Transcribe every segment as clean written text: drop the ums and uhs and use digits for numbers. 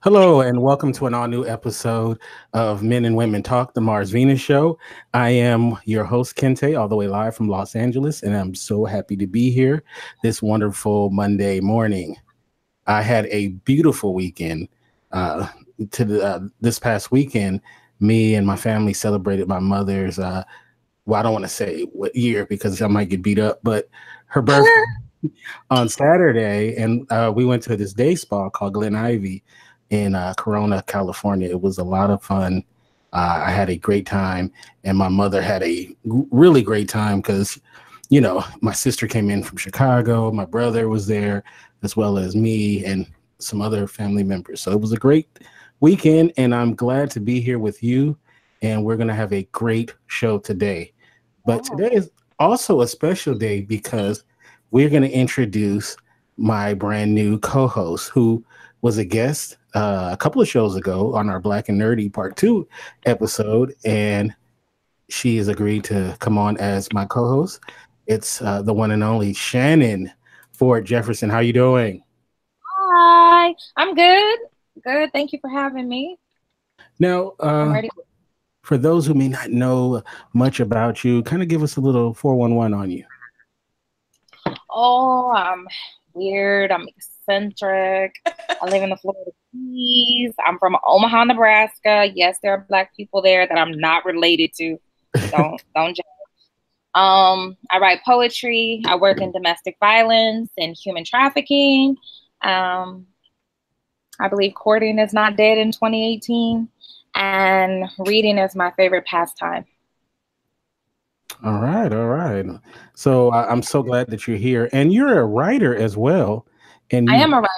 Hello, and welcome to an all new episode of Men and Women Talk, the Mars Venus Show. I am your host, Kente, all the way live from Los Angeles, and I'm so happy to be here this wonderful Monday morning. I had a beautiful weekend. This past weekend, me and my family celebrated my mother's, I don't want to say what year because I might get beat up, but her birthday on Saturday, and we went to this day spa called Glen Ivy in Corona, California. It was a lot of fun. I had a great time, and my mother had a really great time because, my sister came in from Chicago, my brother was there, as well as me and some other family members. So it was a great weekend, and I'm glad to be here with you. And we're going to have a great show today. But today is also a special day because we're going to introduce my brand new co-host who was a guest a couple of shows ago on our Black and Nerdy Part 2 episode, and she has agreed to come on as my co-host. It's the one and only Shannon Ford Jefferson. How you doing? Hi, I'm good. Good. Thank you for having me. Now, I'm ready. for those who may not know much about you, kind of give us a little 411 on you. Oh, I'm weird. I'm eccentric. I live in the Florida Keys. I'm from Omaha, Nebraska. Yes, there are Black people there that I'm not related to. Don't judge. I write poetry. I work in domestic violence and human trafficking. I believe courting is not dead in 2018, and reading is my favorite pastime. All right, all right. So I'm so glad that you're here, and you're a writer as well, and I you've am a writer.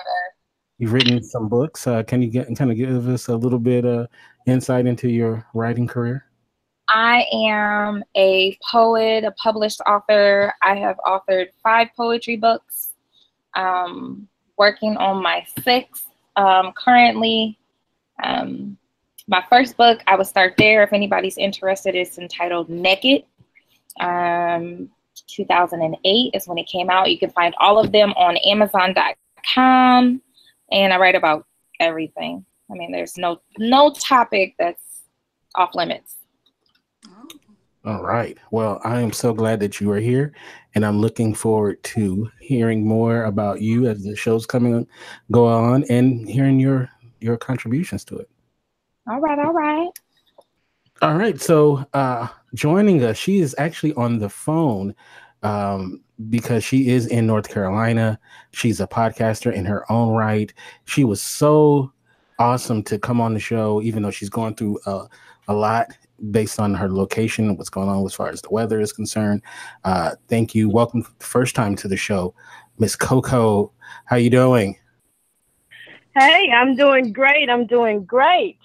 you've written some books. Can you kind of give us a little bit of insight into your writing career? I am a poet, a published author. I have authored 5 poetry books, working on my 6th currently. My first book, I would start there if anybody's interested. It's entitled Naked. 2008 is when it came out. You can find all of them on Amazon.com, and I write about everything. I mean, there's no topic that's off limits. All right. Well, I am so glad that you are here, and I'm looking forward to hearing more about you as the show's go on, and hearing your contributions to it. All right, all right. All right. So joining us, she is actually on the phone because she is in North Carolina. She's a podcaster in her own right. She was so awesome to come on the show, even though she's going through a lot based on her location and what's going on as far as the weather is concerned. Thank you. Welcome first time to the show, Miss Coco. How you doing? Hey, I'm doing great. I'm doing great.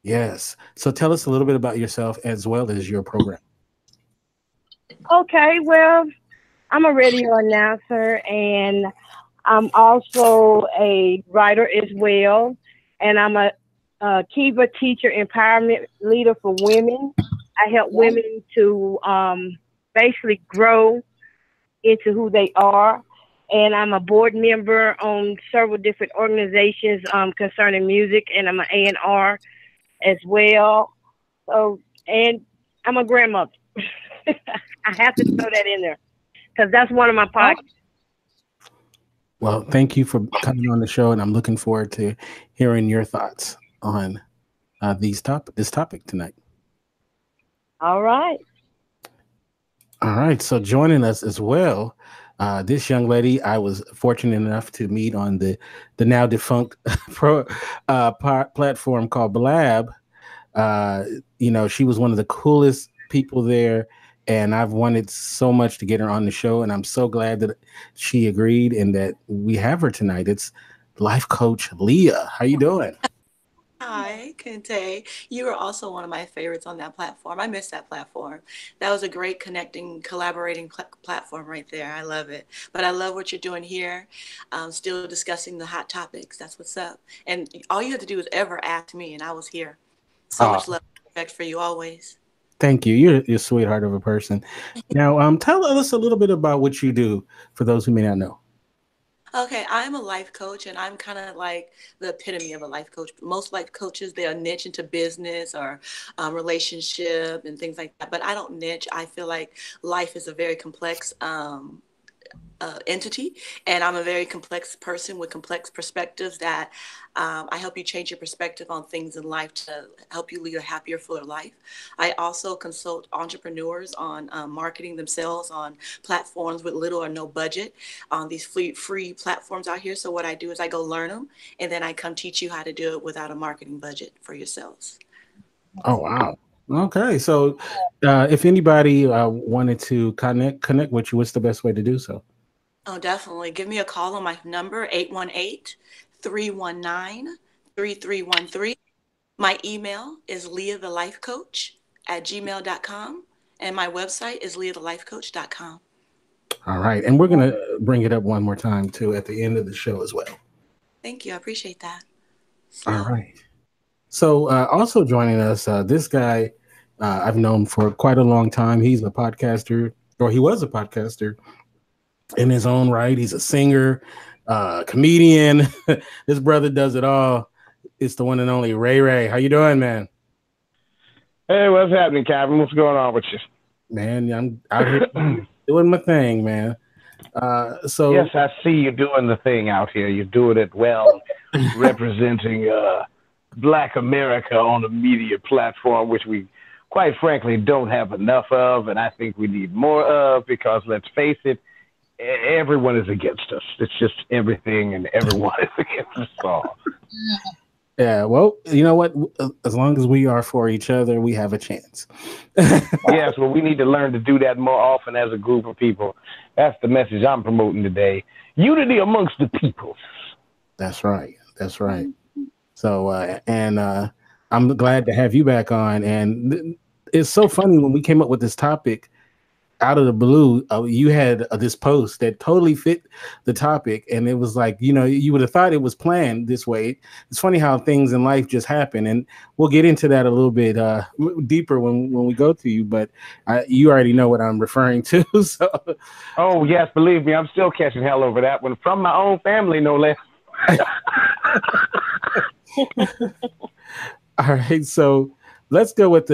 Yes. So tell us a little bit about yourself as well as your program. Okay, well, I'm a radio announcer and I'm also a writer as well. And I'm a Kiva teacher empowerment leader for women. I help women to basically grow into who they are. And I'm a board member on several different organizations concerning music, and I'm an A&R as well. So, and I'm a grandmother. I have to throw that in there because that's one of my podcasts. Well, thank you for coming on the show, and I'm looking forward to hearing your thoughts on this topic tonight. All right. All right. So joining us as well, this young lady I was fortunate enough to meet on the now defunct platform called Blab. She was one of the coolest people there, and I've wanted so much to get her on the show, and I'm so glad that she agreed and that we have her tonight. It's life coach Leah. How you doing? Hi, Kente. You are also one of my favorites on that platform. I miss that platform. That was a great connecting, collaborating platform right there. I love it. But I love what you're doing here. Still discussing the hot topics. That's what's up. And all you had to do was ever ask me, and I was here. So much love and respect for you always. Thank you. You're a sweetheart of a person. Now, tell us a little bit about what you do for those who may not know. Okay, I'm a life coach, and I'm kind of like the epitome of a life coach. Most life coaches, they are niche into business or relationship and things like that. But I don't niche. I feel like life is a very complex entity, and I'm a very complex person with complex perspectives that I help you change your perspective on things in life to help you lead a happier, fuller life. I also consult entrepreneurs on marketing themselves on platforms with little or no budget on these free platforms out here. So what I do is I go learn them, and then I come teach you how to do it without a marketing budget for yourselves. Oh, wow. Okay. So if anybody wanted to connect with you, what's the best way to do so? Oh, definitely. Give me a call on my number, 818-319-3313. My email is leahthelifecoach@gmail.com. And my website is leahthelifecoach.com. All right. And we're going to bring it up one more time, too, at the end of the show as well. Thank you. I appreciate that. All right. So also joining us, this guy I've known for quite a long time. He's a podcaster, or he was a podcaster in his own right. He's a singer, comedian. This brother does it all. It's the one and only Ray Ray. How you doing, man? Hey, what's happening, Calvin? What's going on with you? Man, I'm out here doing my thing, man. So yes, I see you doing the thing out here. You're doing it well, representing Black America on a media platform, which we, quite frankly, don't have enough of, and I think we need more of, because let's face it, everyone is against us. It's just everything, and everyone is against us all. Yeah, well, you know what? As long as we are for each other, we have a chance. Yes, well, we need to learn to do that more often as a group of people. That's the message I'm promoting today. Unity amongst the people. That's right. That's right. So, I'm glad to have you back on. And it's so funny when we came up with this topic out of the blue, you had this post that totally fit the topic. And it was like, you would have thought it was planned this way. It's funny how things in life just happen. And we'll get into that a little bit deeper when we go to you. But you already know what I'm referring to. So. Oh, yes, believe me, I'm still catching hell over that one from my own family, no less. All right. So let's go with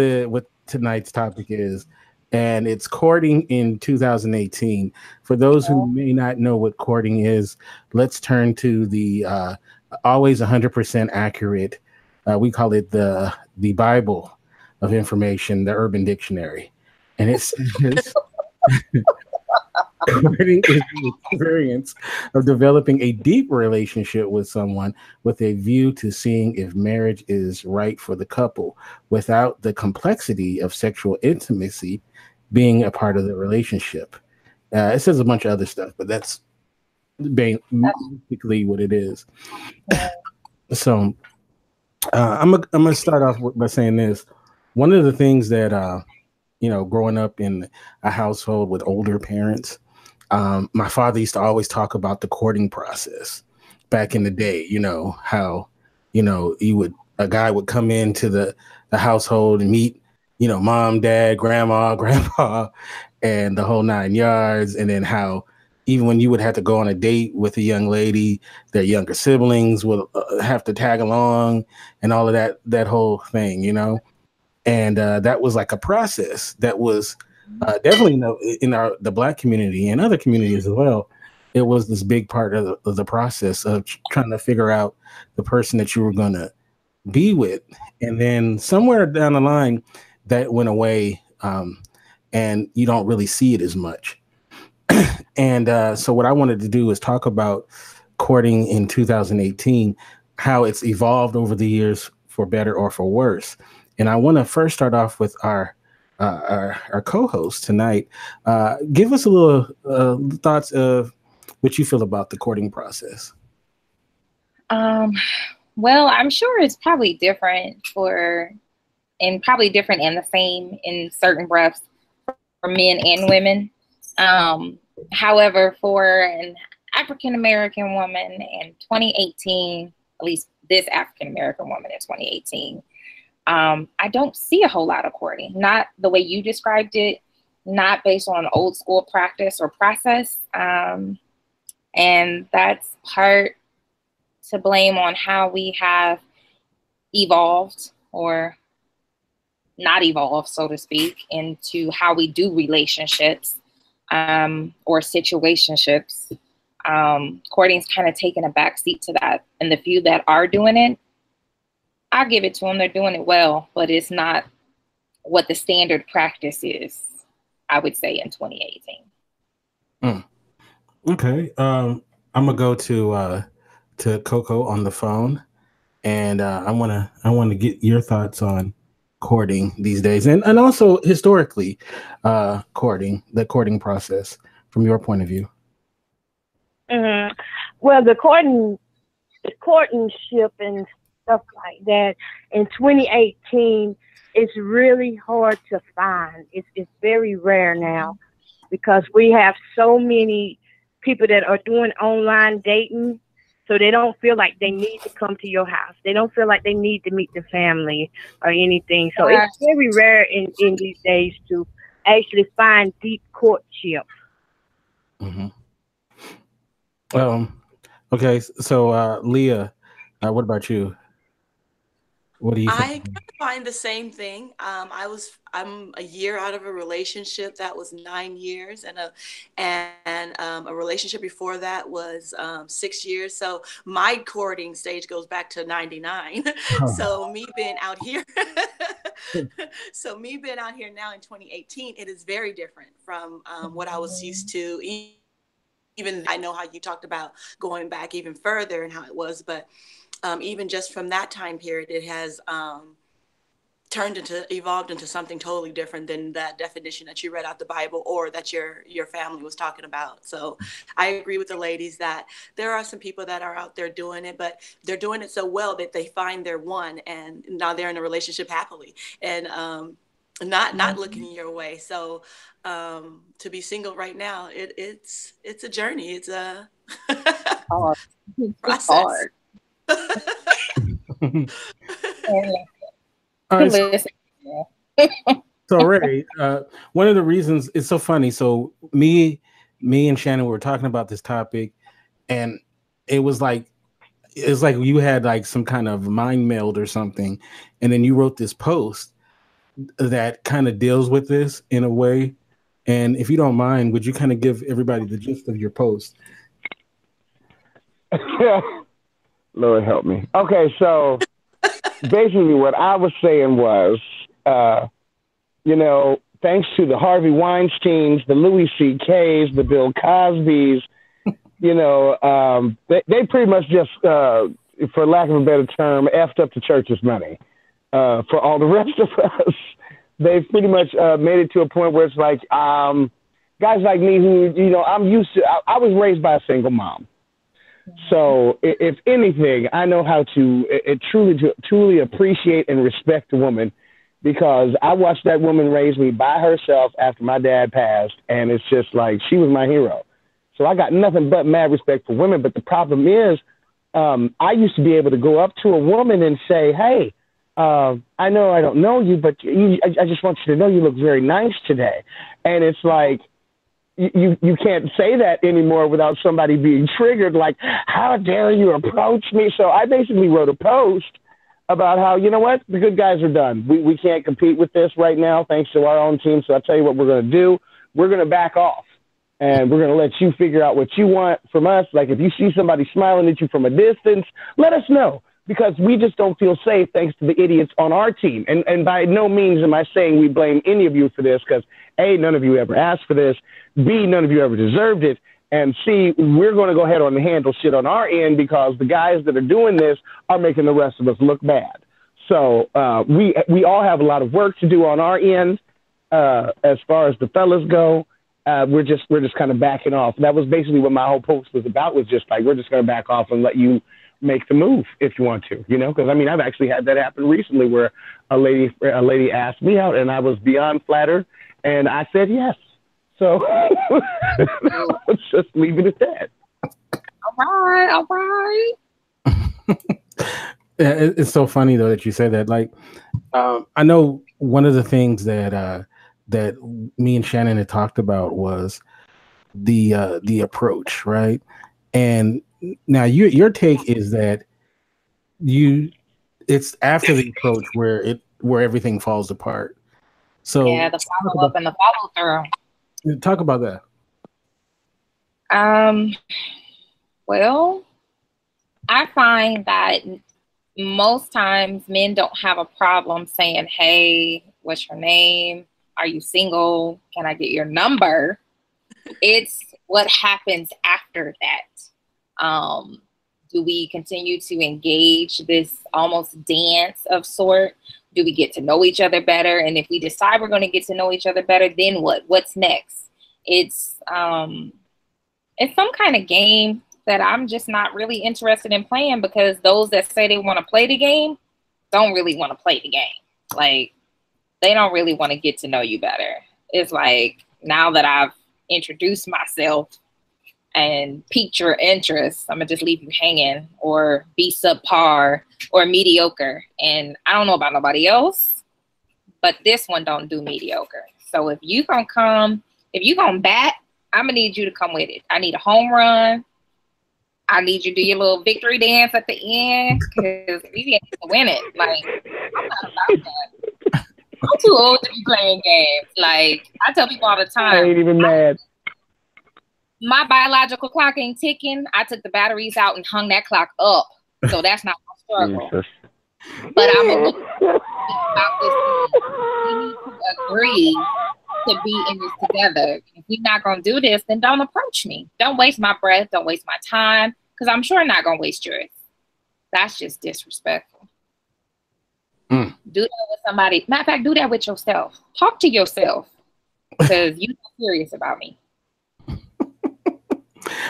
tonight's topic is. And it's courting in 2018. For those who may not know what courting is, let's turn to the always 100% accurate. We call it the Bible of information, the Urban Dictionary. And it says courting is the experience of developing a deep relationship with someone with a view to seeing if marriage is right for the couple without the complexity of sexual intimacy being a part of the relationship. It says a bunch of other stuff, but that's basically what it is. So I'm gonna start off by saying this. One of the things that growing up in a household with older parents, my father used to always talk about the courting process back in the day. How a guy would come into the household and meet mom, dad, grandpa, and the whole 9 yards. And then how even when you would have to go on a date with a young lady, their younger siblings would have to tag along and all of that whole thing, And that was like a process that was definitely in the Black community and other communities as well. It was this big part of the process of trying to figure out the person that you were going to be with. And then somewhere down the line, that went away, and you don't really see it as much. And so what I wanted to do is talk about courting in 2018, how it's evolved over the years for better or for worse. And I want to first start off with our co-host tonight. Give us a little thoughts of what you feel about the courting process. Well, I'm sure it's probably different and probably different and the same in certain breaths for men and women. However, for an African-American woman in 2018, at least this African-American woman in 2018, I don't see a whole lot of courting, not the way you described it, not based on old school practice or process. And that's part to blame on how we have evolved or not evolved, so to speak, into how we do relationships or situationships. Courtney's kind of taken a back seat to that. And the few that are doing it, I give it to them. They're doing it well, but it's not what the standard practice is, I would say, in 2018. Okay. I'm gonna go to Coco on the phone, and I wanna get your thoughts on courting these days, and also historically, the courting process from your point of view. Mm-hmm. Well, the courtship and stuff like that in 2018 is really hard to find. It's very rare now because we have so many people that are doing online dating, so they don't feel like they need to come to your house. They don't feel like they need to meet the family or anything. So it's very rare in these days to actually find deep courtship. Mm-hmm. Okay, so Leah, what about you? What do you think? I kind of find the same thing. I'm a year out of a relationship that was 9 years, and a relationship before that was 6 years. So my courting stage goes back to '99. So me being out here, now in 2018, it is very different from what I was used to. Even I know how you talked about going back even further and how it was, but even just from that time period, it has evolved into something totally different than that definition that you read out the Bible or that your family was talking about. So I agree with the ladies that there are some people that are out there doing it, but they're doing it so well that they find their one, and now they're in a relationship happily and not looking your way. So to be single right now, it's a journey. It's a process. Hard. All right, so Ray, one of the reasons it's so funny. So me and Shannon were talking about this topic, and it's like you had like some kind of mind meld or something, and then you wrote this post that kind of deals with this in a way. And if you don't mind, would you kind of give everybody the gist of your post? Lord help me. Okay, so basically what I was saying was, thanks to the Harvey Weinsteins, the Louis C.K.'s, the Bill Cosbys, they pretty much just, for lack of a better term, effed up the church's money. For all the rest of us, they've pretty much made it to a point where it's like guys like me who, I'm used to, I was raised by a single mom. So if anything, I know how to truly appreciate and respect a woman, because I watched that woman raise me by herself after my dad passed, and it's just like she was my hero. So I got nothing but mad respect for women. But the problem is, I used to be able to go up to a woman and say, hey, I know I don't know you, but I just want you to know you look very nice today. And it's like, you can't say that anymore without somebody being triggered, like, how dare you approach me? So I basically wrote a post about how, you know what, the good guys are done. We can't compete with this right now, thanks to our own team. So I'll tell you what we're going to do. We're going to back off, and we're going to let you figure out what you want from us. Like, if you see somebody smiling at you from a distance, let us know, because we just don't feel safe thanks to the idiots on our team. And by no means am I saying we blame any of you for this, because A, none of you ever asked for this. B, none of you ever deserved it. And C, we're going to go ahead and handle shit on our end, because the guys that are doing this are making the rest of us look bad. So we all have a lot of work to do on our end as far as the fellas go. We're just kind of backing off. That was basically what my whole post was about, was just like, we're just going to back off and let you make the move if you want to, because I mean, I've actually had that happen recently where a lady asked me out, and I was beyond flattered, and I said yes. So let's just leave it at that. All right. It's so funny though that you said that. Like, I know one of the things that me and Shannon had talked about was the approach, right? And now your take is that it's after the approach where everything falls apart. So yeah, the follow up and the follow through. Talk about that. Well, I find that most times men don't have a problem saying, "Hey, what's your name? Are you single? Can I get your number?" It's what happens after that. Do we continue to engage this almost dance of sort? Do we get to know each other better? And if we decide we're going to get to know each other better, then what? What's next? It's some kind of game that I'm just not really interested in playing, because those that say they want to play the game don't really want to play the game. Like, they don't really want to get to know you better. It's like, now that I've introduced myself and piqued your interest, I'm gonna just leave you hanging or be subpar or mediocre. And I don't know about nobody else, but this one don't do mediocre. So if you gonna bat, I'm gonna need you to come with it. I need a home run. I need you to do your little victory dance at the end, because we need to win it. Like, I'm not about that. I'm too old to be playing games. Like, I tell people all the time, I ain't even mad. My biological clock ain't ticking. I took the batteries out and hung that clock up. So that's not my struggle. Jesus. But I'm a little about this thing. We need to agree to be in this together. If we're not going to do this, then don't approach me. Don't waste my breath. Don't waste my time, because I'm sure not going to waste yours. That's just disrespectful. Do that with somebody. Matter of fact, do that with yourself. Talk to yourself, because you're serious about me.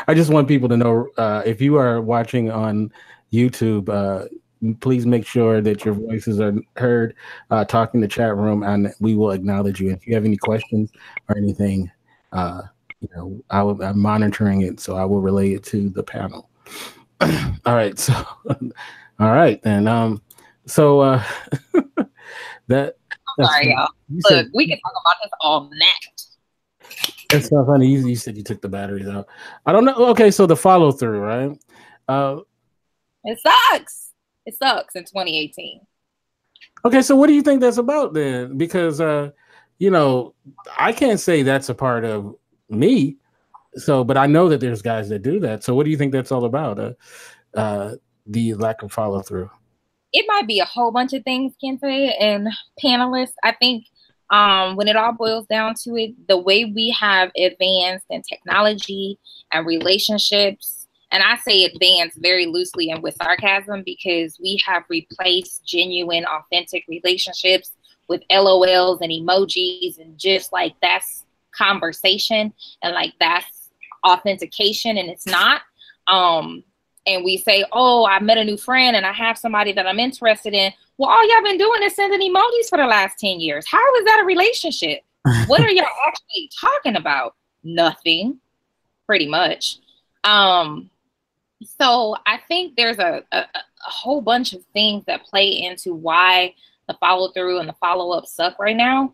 I just want people to know, if you are watching on YouTube, please make sure that your voices are heard. Talk in the chat room, and we will acknowledge you. If you have any questions or anything, I'm monitoring it, so I will relay it to the panel. All right, so all right then. That. Sorry, y'all. Look, we can talk about this all night. That's so funny. You said you took the batteries out. I don't know. Okay, so the follow through, right? It sucks. It sucks in 2018. Okay, so what do you think that's about then? Because I can't say that's a part of me. So, but I know that there's guys that do that. So, what do you think that's all about? The lack of follow through. It might be a whole bunch of things, Kente and panelists. I think when it all boils down to it, the way we have advanced in technology and relationships, and I say advanced very loosely and with sarcasm, because we have replaced genuine, authentic relationships with LOLs and emojis, and just like that's conversation and like that's authentication, and it's not. And we say, oh, I met a new friend and I have somebody that I'm interested in. Well, all y'all been doing is sending emojis for the last 10 years. How is that a relationship? What are y'all actually talking about? Nothing, pretty much. So I think there's a whole bunch of things that play into why the follow through and the follow up suck right now.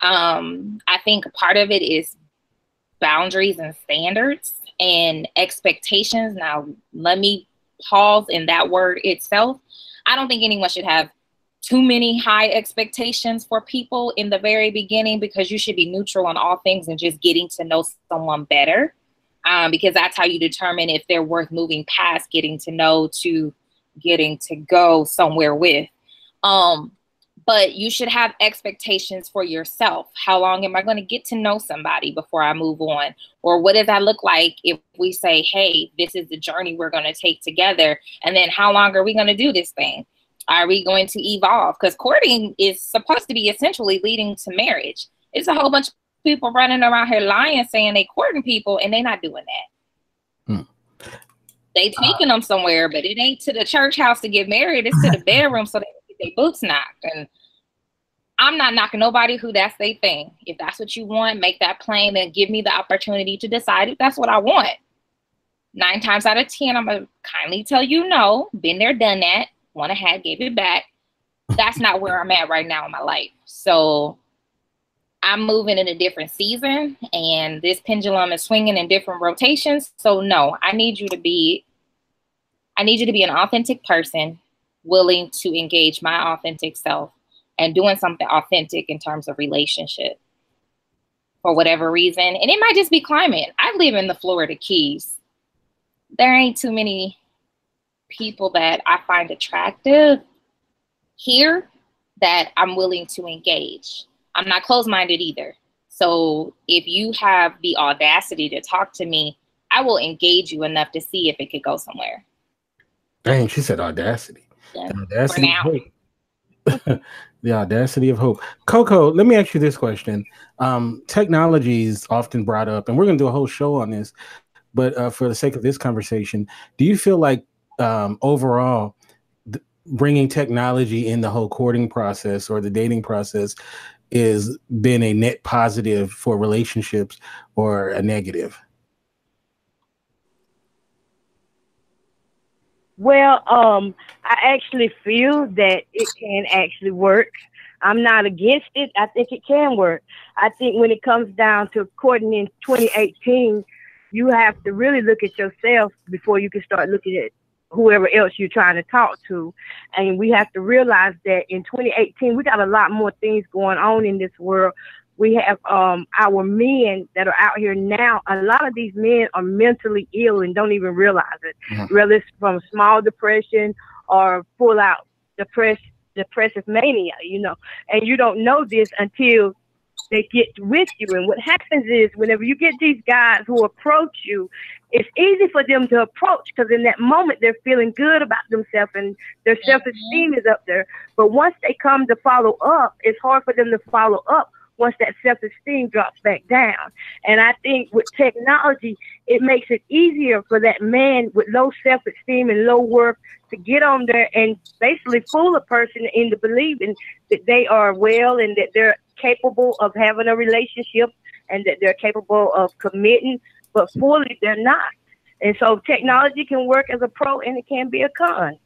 I think part of it is boundaries and standards and expectations. Now, let me pause in that word itself. I don't think anyone should have too many high expectations for people in the very beginning, because you should be neutral on all things and just getting to know someone better, because that's how you determine if they're worth moving past getting to know to getting to go somewhere with. But you should have expectations for yourself. How long am I going to get to know somebody before I move on? Or what does that look like if we say, hey, this is the journey we're going to take together? And then how long are we going to do this thing? Are we going to evolve? Because courting is supposed to be essentially leading to marriage. It's a whole bunch of people running around here lying, saying they courting people, and they're not doing that. They taking them somewhere, but it ain't to the church house to get married. It's to the bedroom so they can get their boots knocked. And I'm not knocking nobody who that's their thing. If that's what you want, make that plain and give me the opportunity to decide if that's what I want. 9 times out of 10, I'm going to kindly tell you no. Been there, done that. Want to have, gave it back. That's not where I'm at right now in my life. So I'm moving in a different season, and this pendulum is swinging in different rotations. So no, I need you to be an authentic person, willing to engage my authentic self and doing something authentic in terms of relationship for whatever reason. And it might just be climate. I live in the Florida Keys. There ain't too many people that I find attractive here that I'm willing to engage. I'm not closed-minded either. So if you have the audacity to talk to me, I will engage you enough to see if it could go somewhere. Dang, she said audacity. Yeah, The audacity of hope. The audacity of hope. Coco, let me ask you this question. Technology is often brought up, and we're going to do a whole show on this, but for the sake of this conversation, do you feel like overall bringing technology in the whole courting process or the dating process is been a net positive for relationships or a negative? Well, I actually feel that it can actually work. I'm not against it. I think it can work. I think when it comes down to courting in 2018, you have to really look at yourself before you can start looking at whoever else you're trying to talk to. And we have to realize that in 2018, we got a lot more things going on in this world. We have our men that are out here now. A lot of these men are mentally ill and don't even realize it, whether it's from small depression or full out depressive mania, you know. And you don't know this until they get with you. And what happens is whenever you get these guys who approach you, it's easy for them to approach because in that moment they're feeling good about themselves and their self-esteem is up there. But once they come to follow up, it's hard for them to follow up once that self-esteem drops back down. And I think with technology, it makes it easier for that man with low self-esteem and low worth to get on there and basically fool a person into believing that they are well and that they're capable of having a relationship and that they're capable of committing, but fully they're not. And so technology can work as a pro and it can be a con.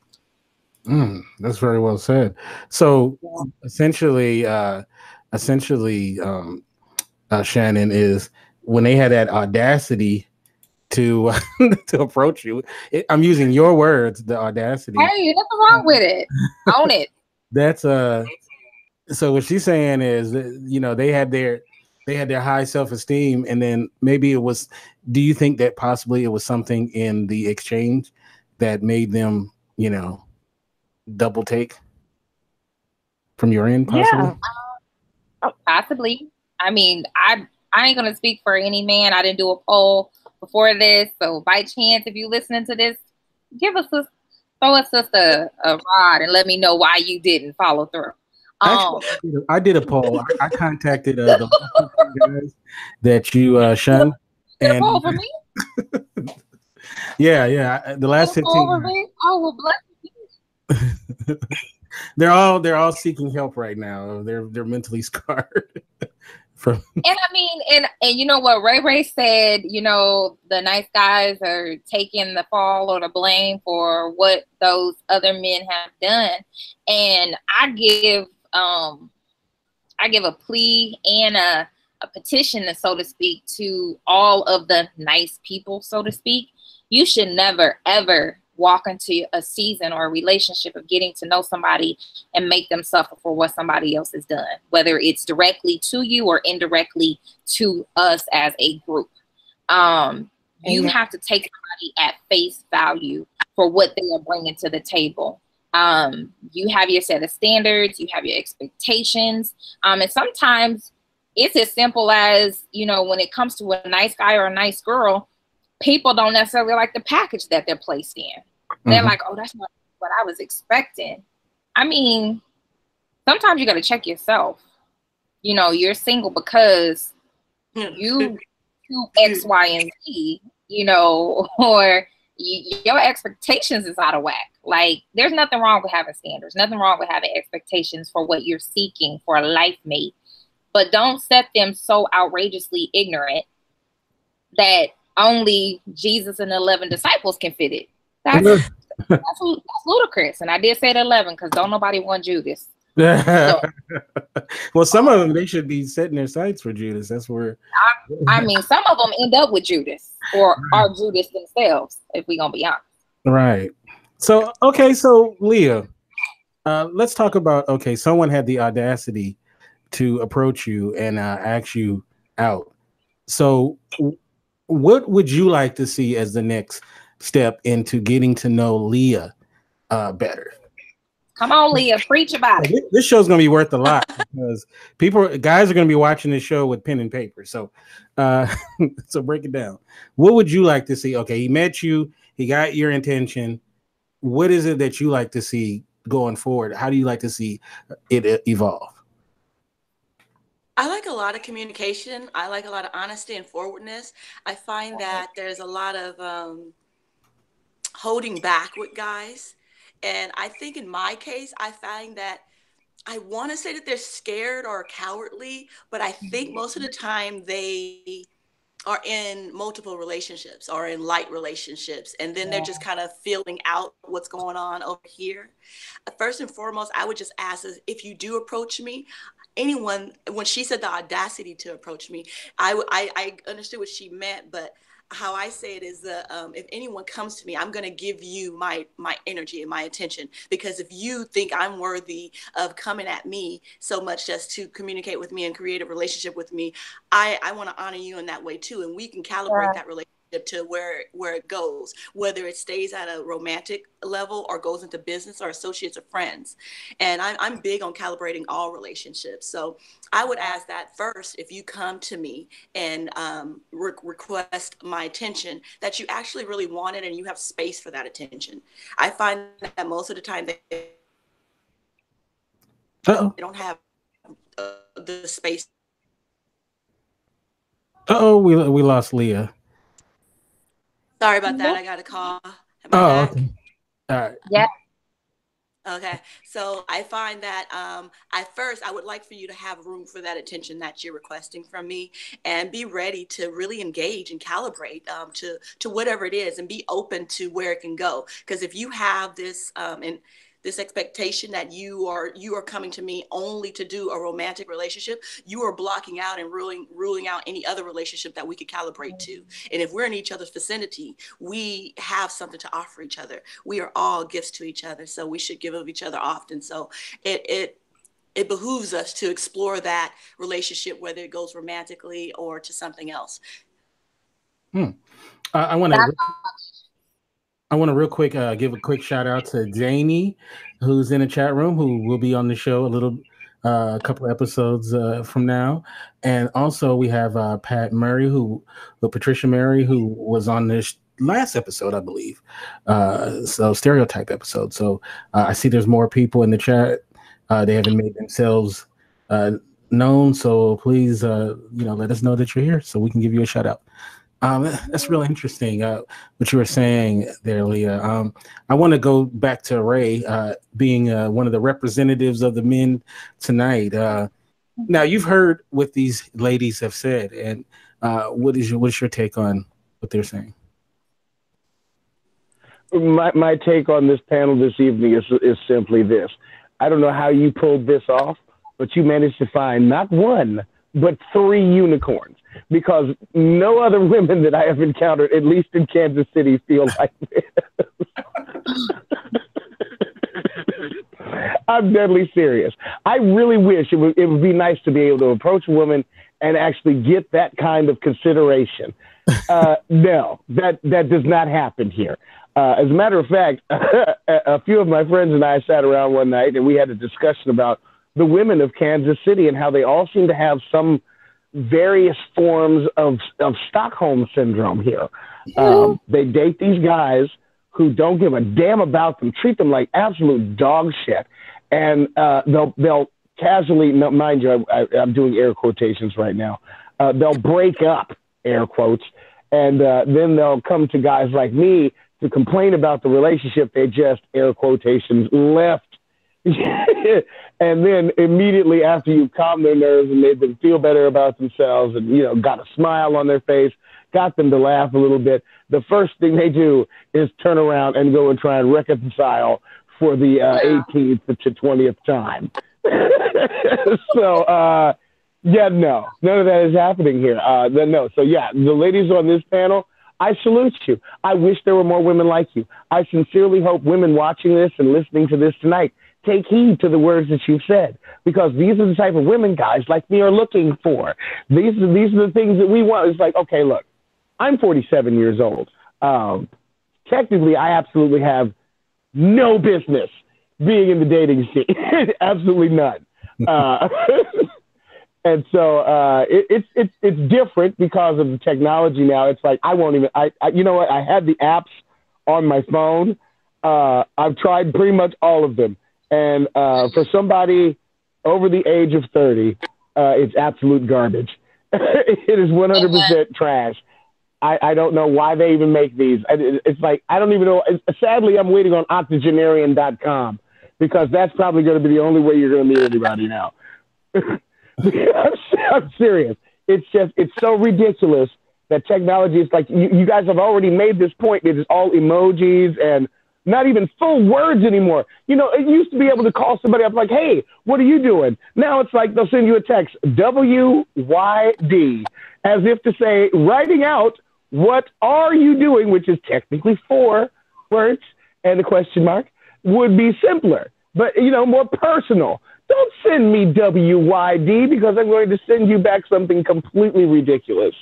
That's very well said. So essentially, Shannon, is when they had that audacity to to approach you. I'm using your words, the audacity. Hey, nothing wrong with it. Own it. That's so what she's saying is that, you know, they had their high self-esteem, and then maybe it was, do you think that possibly it was something in the exchange that made them, you know, double take from your end, possibly? Yeah. Possibly. I mean, I ain't gonna speak for any man. I didn't do a poll before this, so by chance, if you listening to this, throw us just a rod and let me know why you didn't follow through. Actually, I did a poll. I contacted the guys that you shunned. And poll for me? yeah. The last 15. Oh, well, bless you. They're all seeking help right now. They're mentally scarred. And I mean, and you know what Ray said, you know, the nice guys are taking the fall or the blame for what those other men have done. And I give a plea and a petition, so to speak, to all of the nice people, so to speak. You should never, ever walk into a season or a relationship of getting to know somebody and make them suffer for what somebody else has done, whether it's directly to you or indirectly to us as a group. You have to take somebody at face value for what they are bringing to the table. You have your set of standards, you have your expectations. And sometimes it's as simple as, you know, when it comes to a nice guy or a nice girl, people don't necessarily like the package that they're placed in. They're like, oh, that's not what I was expecting. I mean, sometimes you got to check yourself. You know, you're single because you do X, Y, and Z, you know, or your expectations is out of whack. Like, there's nothing wrong with having standards, nothing wrong with having expectations for what you're seeking for a life mate. But don't set them so outrageously ignorant that only Jesus and the 11 disciples can fit it. That's ludicrous. And I did say the 11 because don't nobody want Judas. So Well, some of them, they should be setting their sights for Judas. That's where. I mean, some of them end up with Judas or are Judas themselves, if we're gonna be honest. Right. So, okay, so Leah, let's talk about, okay, someone had the audacity to approach you and ask you out. So, what would you like to see as the next step into getting to know Leah better? Come on, Leah, preach about it. This show's gonna be worth a lot because guys are gonna be watching this show with pen and paper. So, so break it down. What would you like to see? Okay, he met you. He got your intention. What is it that you like to see going forward? How do you like to see it evolve? I like a lot of communication. I like a lot of honesty and forwardness. I find that there's a lot of holding back with guys. And I think in my case, I find that I want to say that they're scared or cowardly, but I think most of the time they are in multiple relationships or in light relationships. And then they're just kind of feeling out what's going on over here. First and foremost, I would just ask if you do approach me, anyone, when she said the audacity to approach me, I understood what she meant, but how I say it is if anyone comes to me, I'm going to give you my energy and my attention, because if you think I'm worthy of coming at me so much just to communicate with me and create a relationship with me, I want to honor you in that way too. And we can calibrate that relationship to where it goes, whether it stays at a romantic level or goes into business or associates or friends. And I'm big on calibrating all relationships. So I would ask that first, if you come to me and request my attention, that you actually really want it and you have space for that attention. I find that most of the time they don't have the space. We lost Leah. Sorry about that. I got a call. Am I back? Okay. All right. Yeah. Okay. So I find that at first I would like for you to have room for that attention that you're requesting from me, and be ready to really engage and calibrate to whatever it is, and be open to where it can go. Because if you have this and this expectation that you are coming to me only to do a romantic relationship, you are blocking out and ruling out any other relationship that we could calibrate to. And if we're in each other's vicinity, we have something to offer each other. We are all gifts to each other, so we should give of each other often. So it behooves us to explore that relationship, whether it goes romantically or to something else. I want to real quick give a quick shout out to Janie, who's in the chat room, who will be on the show a couple of episodes from now. And also we have Pat Murray, Patricia Murray, who was on this last episode, I believe. So stereotype episode. So I see there's more people in the chat. They haven't made themselves known. So please, let us know that you're here so we can give you a shout out. That's really interesting, what you were saying there, Leah. I want to go back to Ray, being one of the representatives of the men tonight. Now, you've heard what these ladies have said, and what's your take on what they're saying? My take on this panel this evening is simply this. I don't know how you pulled this off, but you managed to find not one, but 3 unicorns. Because no other women that I have encountered, at least in Kansas City, feel like this. I'm deadly serious. I really wish it would be nice to be able to approach a woman and actually get that kind of consideration. No, that does not happen here. As a matter of fact, a few of my friends and I sat around one night and we had a discussion about the women of Kansas City and how they all seem to have some various forms of Stockholm syndrome here. They date these guys who don't give a damn about them, treat them like absolute dog shit, and they'll casually, mind you, I'm doing air quotations right now, they'll break up, air quotes, and then they'll come to guys like me to complain about the relationship they just, air quotations, left. And then immediately after you calm their nerves and made them feel better about themselves and, got a smile on their face, got them to laugh a little bit, the first thing they do is turn around and go and try and reconcile for the 18th to 20th time. So, yeah, no, none of that is happening here. No. So, yeah, the ladies on this panel, I salute you. I wish there were more women like you. I sincerely hope women watching this and listening to this tonight take heed to the words that you've said, because these are the type of women guys like me are looking for. These are the things that we want. It's like, okay, look, I'm 47 years old. Technically, I absolutely have no business being in the dating scene. Absolutely none. And so it's different because of the technology now. It's like I won't even. You know what? I have the apps on my phone. I've tried pretty much all of them, and for somebody over the age of 30, it's absolute garbage. It is 100% trash. I don't know why they even make these. It's like I don't even know. Sadly, I'm waiting on octogenarian.com because that's probably going to be the only way you're going to meet anybody now. I'm serious. It's so ridiculous that technology is like, you guys have already made this point. It is all emojis and not even full words anymore. You know, it used to be able to call somebody up like, hey, what are you doing? Now it's like they'll send you a text, WYD, as if to say, writing out, what are you doing, which is technically 4 words and a question mark, would be simpler, but, you know, more personal. Don't send me WYD because I'm going to send you back something completely ridiculous.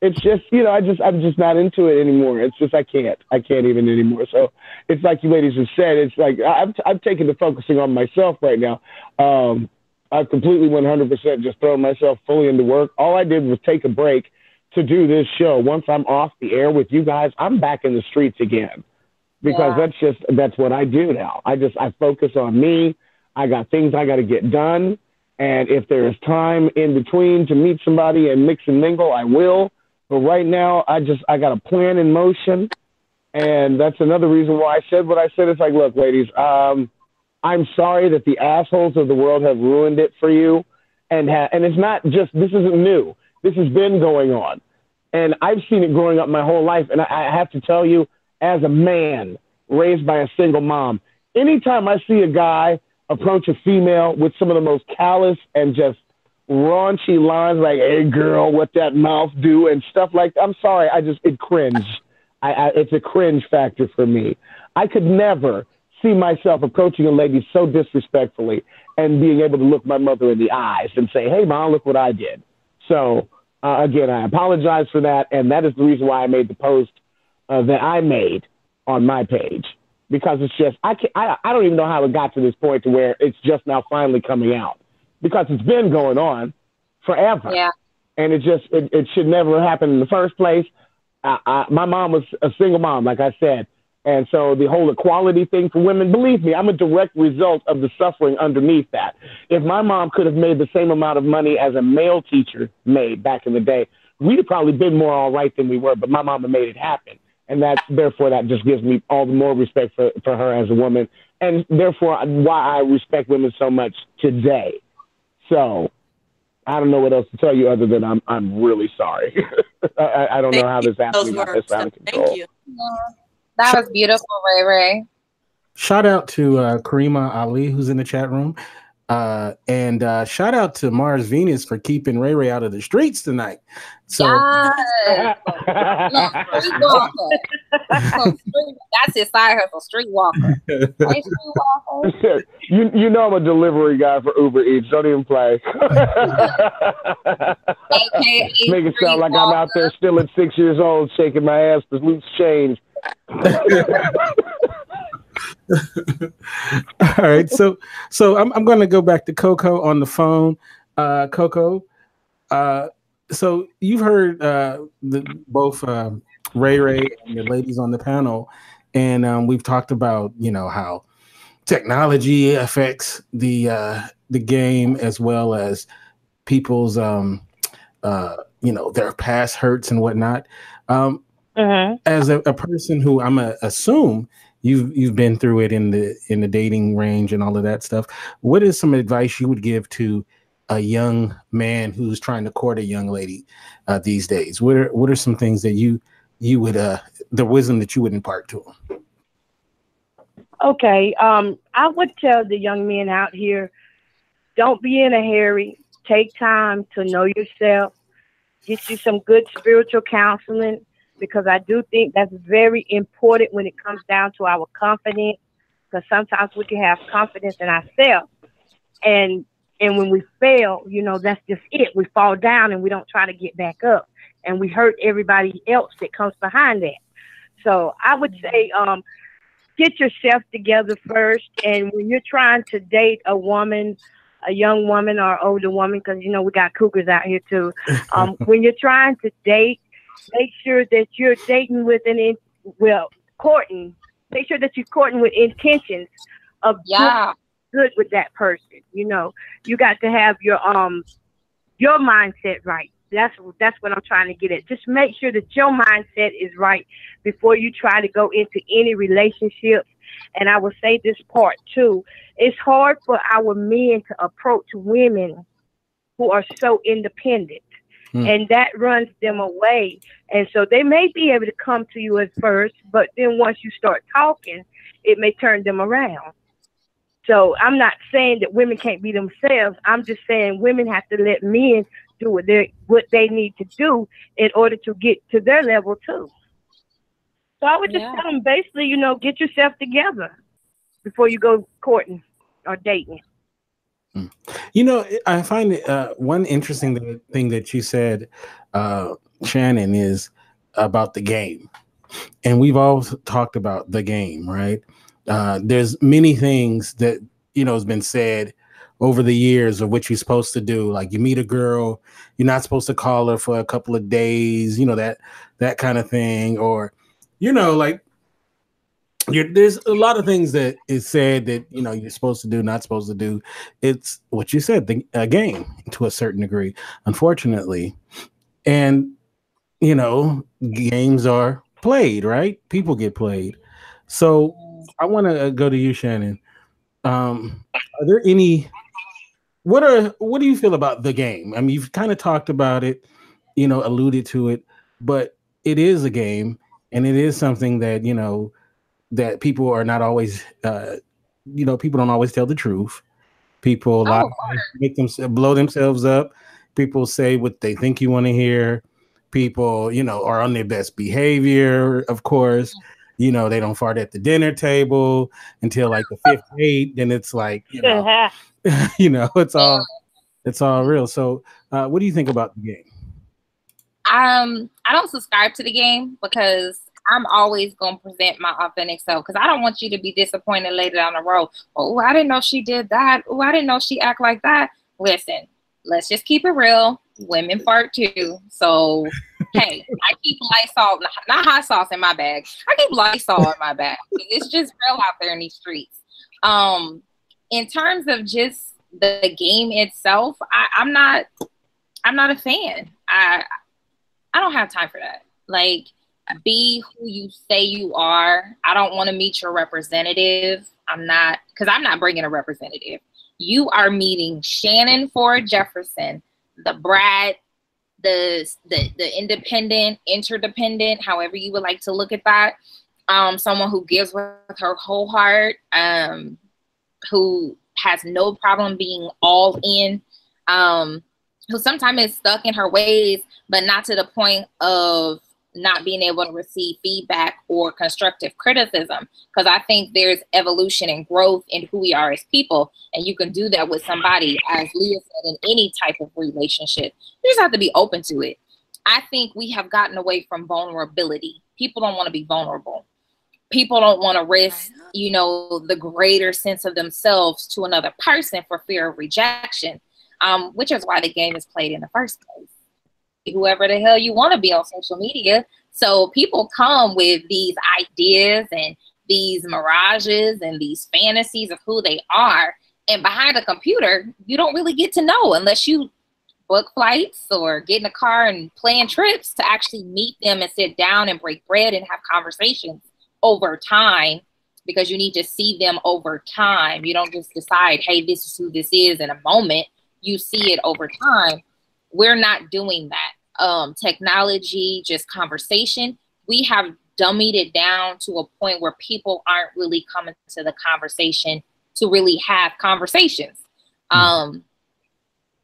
It's just, you know, I'm just not into it anymore. It's just, I can't even anymore. So it's like you ladies have said, it's like, I've taken to focusing on myself right now. I've completely 100% just thrown myself fully into work. All I did was take a break to do this show. Once I'm off the air with you guys, I'm back in the streets again because that's what I do now. I focus on me. I got things I got to get done. And if there is time in between to meet somebody and mix and mingle, I will. But right now, I got a plan in motion. And that's another reason why I said what I said. It's like, look, ladies, I'm sorry that the assholes of the world have ruined it for you. And it's not just, this isn't new. This has been going on. And I've seen it growing up my whole life. And I have to tell you, as a man raised by a single mom, anytime I see a guy approach a female with some of the most callous and just raunchy lines like, hey, girl, what that mouth do, and stuff like that, I'm sorry, it cringe. It's a cringe factor for me. I could never see myself approaching a lady so disrespectfully and being able to look my mother in the eyes and say, hey, Mom, look what I did. So, again, I apologize for that, and that is the reason why I made the post that I made on my page, because it's just, I don't even know how it got to this point to where it's just now finally coming out, because it's been going on forever. Yeah. And it should never happen in the first place. My mom was a single mom, like I said. And so the whole equality thing for women, believe me, I'm a direct result of the suffering underneath that. If my mom could have made the same amount of money as a male teacher made back in the day, we'd have probably been more all right than we were, but my mama made it happen. And therefore that just gives me all the more respect for her as a woman. And therefore why I respect women so much today. So I don't know what else to tell you other than I'm really sorry. I don't know how this happened. Thank you. That was beautiful, Ray Ray. Shout out to Karima Ali, who's in the chat room. And shout out to Mars Venus for keeping Ray Ray out of the streets tonight. So yes. Streetwalker. That's his side hustle, streetwalker. Hey, streetwalker. You know I'm a delivery guy for Uber Eats. Don't even play. Make it sound like I'm out there still at 6 years old shaking my ass for loose change. All right, so I'm going to go back to Coco on the phone. Coco, so you've heard both Ray Ray and the ladies on the panel, and we've talked about how technology affects the game as well as people's their past hurts and whatnot. As a person who I'm assume you've been through it in the dating range and all of that stuff, what is some advice you would give to a young man who's trying to court a young lady these days? What are some things that you would the wisdom that you would impart to them? Okay, I would tell the young men out here don't be in a hurry. Take time to know yourself. Get you some good spiritual counseling, because I do think that's very important when it comes down to our confidence. Because sometimes we can have confidence in ourselves, and when we fail, you know, that's just it. We fall down and we don't try to get back up, and we hurt everybody else that comes behind that. So I would say, get yourself together first. And when you're trying to date a woman, a young woman or older woman, because you know we got cougars out here too. When you're trying to date, make sure that you're dating with courting. Make sure that you're courting with intentions of good with that person. You know, you got to have your mindset right. That's what I'm trying to get at. Just make sure that your mindset is right before you try to go into any relationship. And I will say this part too. It's hard for our men to approach women who are so independent. And that runs them away. And so they may be able to come to you at first, but then once you start talking, it may turn them around. So I'm not saying that women can't be themselves. I'm just saying women have to let men do what they need to do in order to get to their level too. So I would just tell them basically, you know, get yourself together before you go courting or dating. You know, I find one interesting thing that you said, Shannon, is about the game. And we've all talked about the game, right? There's many things that, you know, has been said over the years of what you're supposed to do. Like you meet a girl, you're not supposed to call her for a couple of days, you know, that kind of thing. Or, you know, like there's a lot of things that is said that, you know, you're supposed to do, not supposed to do. It's what you said, the game to a certain degree, unfortunately. And, you know, games are played, right? People get played. So I want to go to you, Shannon. Are there any, what do you feel about the game? I mean, you've kind of talked about it, you know, alluded to it, but it is a game, and it is something that, you know, that people are not always, you know, people don't always tell the truth. People make them blow themselves up. People say what they think you want to hear. People, you know, are on their best behavior, of course. You know, they don't fart at the dinner table until like the fifth date. Then it's like, you know, you know, it's all real. So what do you think about the game? I don't subscribe to the game because I'm always going to present my authentic self, because I don't want you to be disappointed later down the road. Oh, I didn't know she did that. Oh, I didn't know she act like that. Listen, let's just keep it real. Women fart too. So, hey, I keep Lysol, not hot sauce in my bag. I keep Lysol in my bag. It's just real out there in these streets. In terms of just the game itself, I'm not a fan. I don't have time for that. Like, be who you say you are. I don't want to meet your representative. Because I'm not bringing a representative. You are meeting Shannon Ford Jefferson, the brat, the independent, interdependent, however you would like to look at that. Someone who gives with her whole heart, who has no problem being all in, who sometimes is stuck in her ways, but not to the point of not being able to receive feedback or constructive criticism. Because I think there's evolution and growth in who we are as people. And you can do that with somebody, as Leah said, in any type of relationship. You just have to be open to it. I think we have gotten away from vulnerability. People don't want to be vulnerable. People don't want to risk, you know, the greater sense of themselves to another person for fear of rejection, which is why the game is played in the first place. Whoever the hell you want to be on social media. So people come with these ideas and these mirages and these fantasies of who they are. And behind a computer, you don't really get to know unless you book flights or get in a car and plan trips to actually meet them and sit down and break bread and have conversations over time, because you need to see them over time. You don't just decide, hey, this is who this is in a moment. You see it over time. We're not doing that. Technology, just conversation. We have dummied it down to a point where people aren't really coming to the conversation to really have conversations.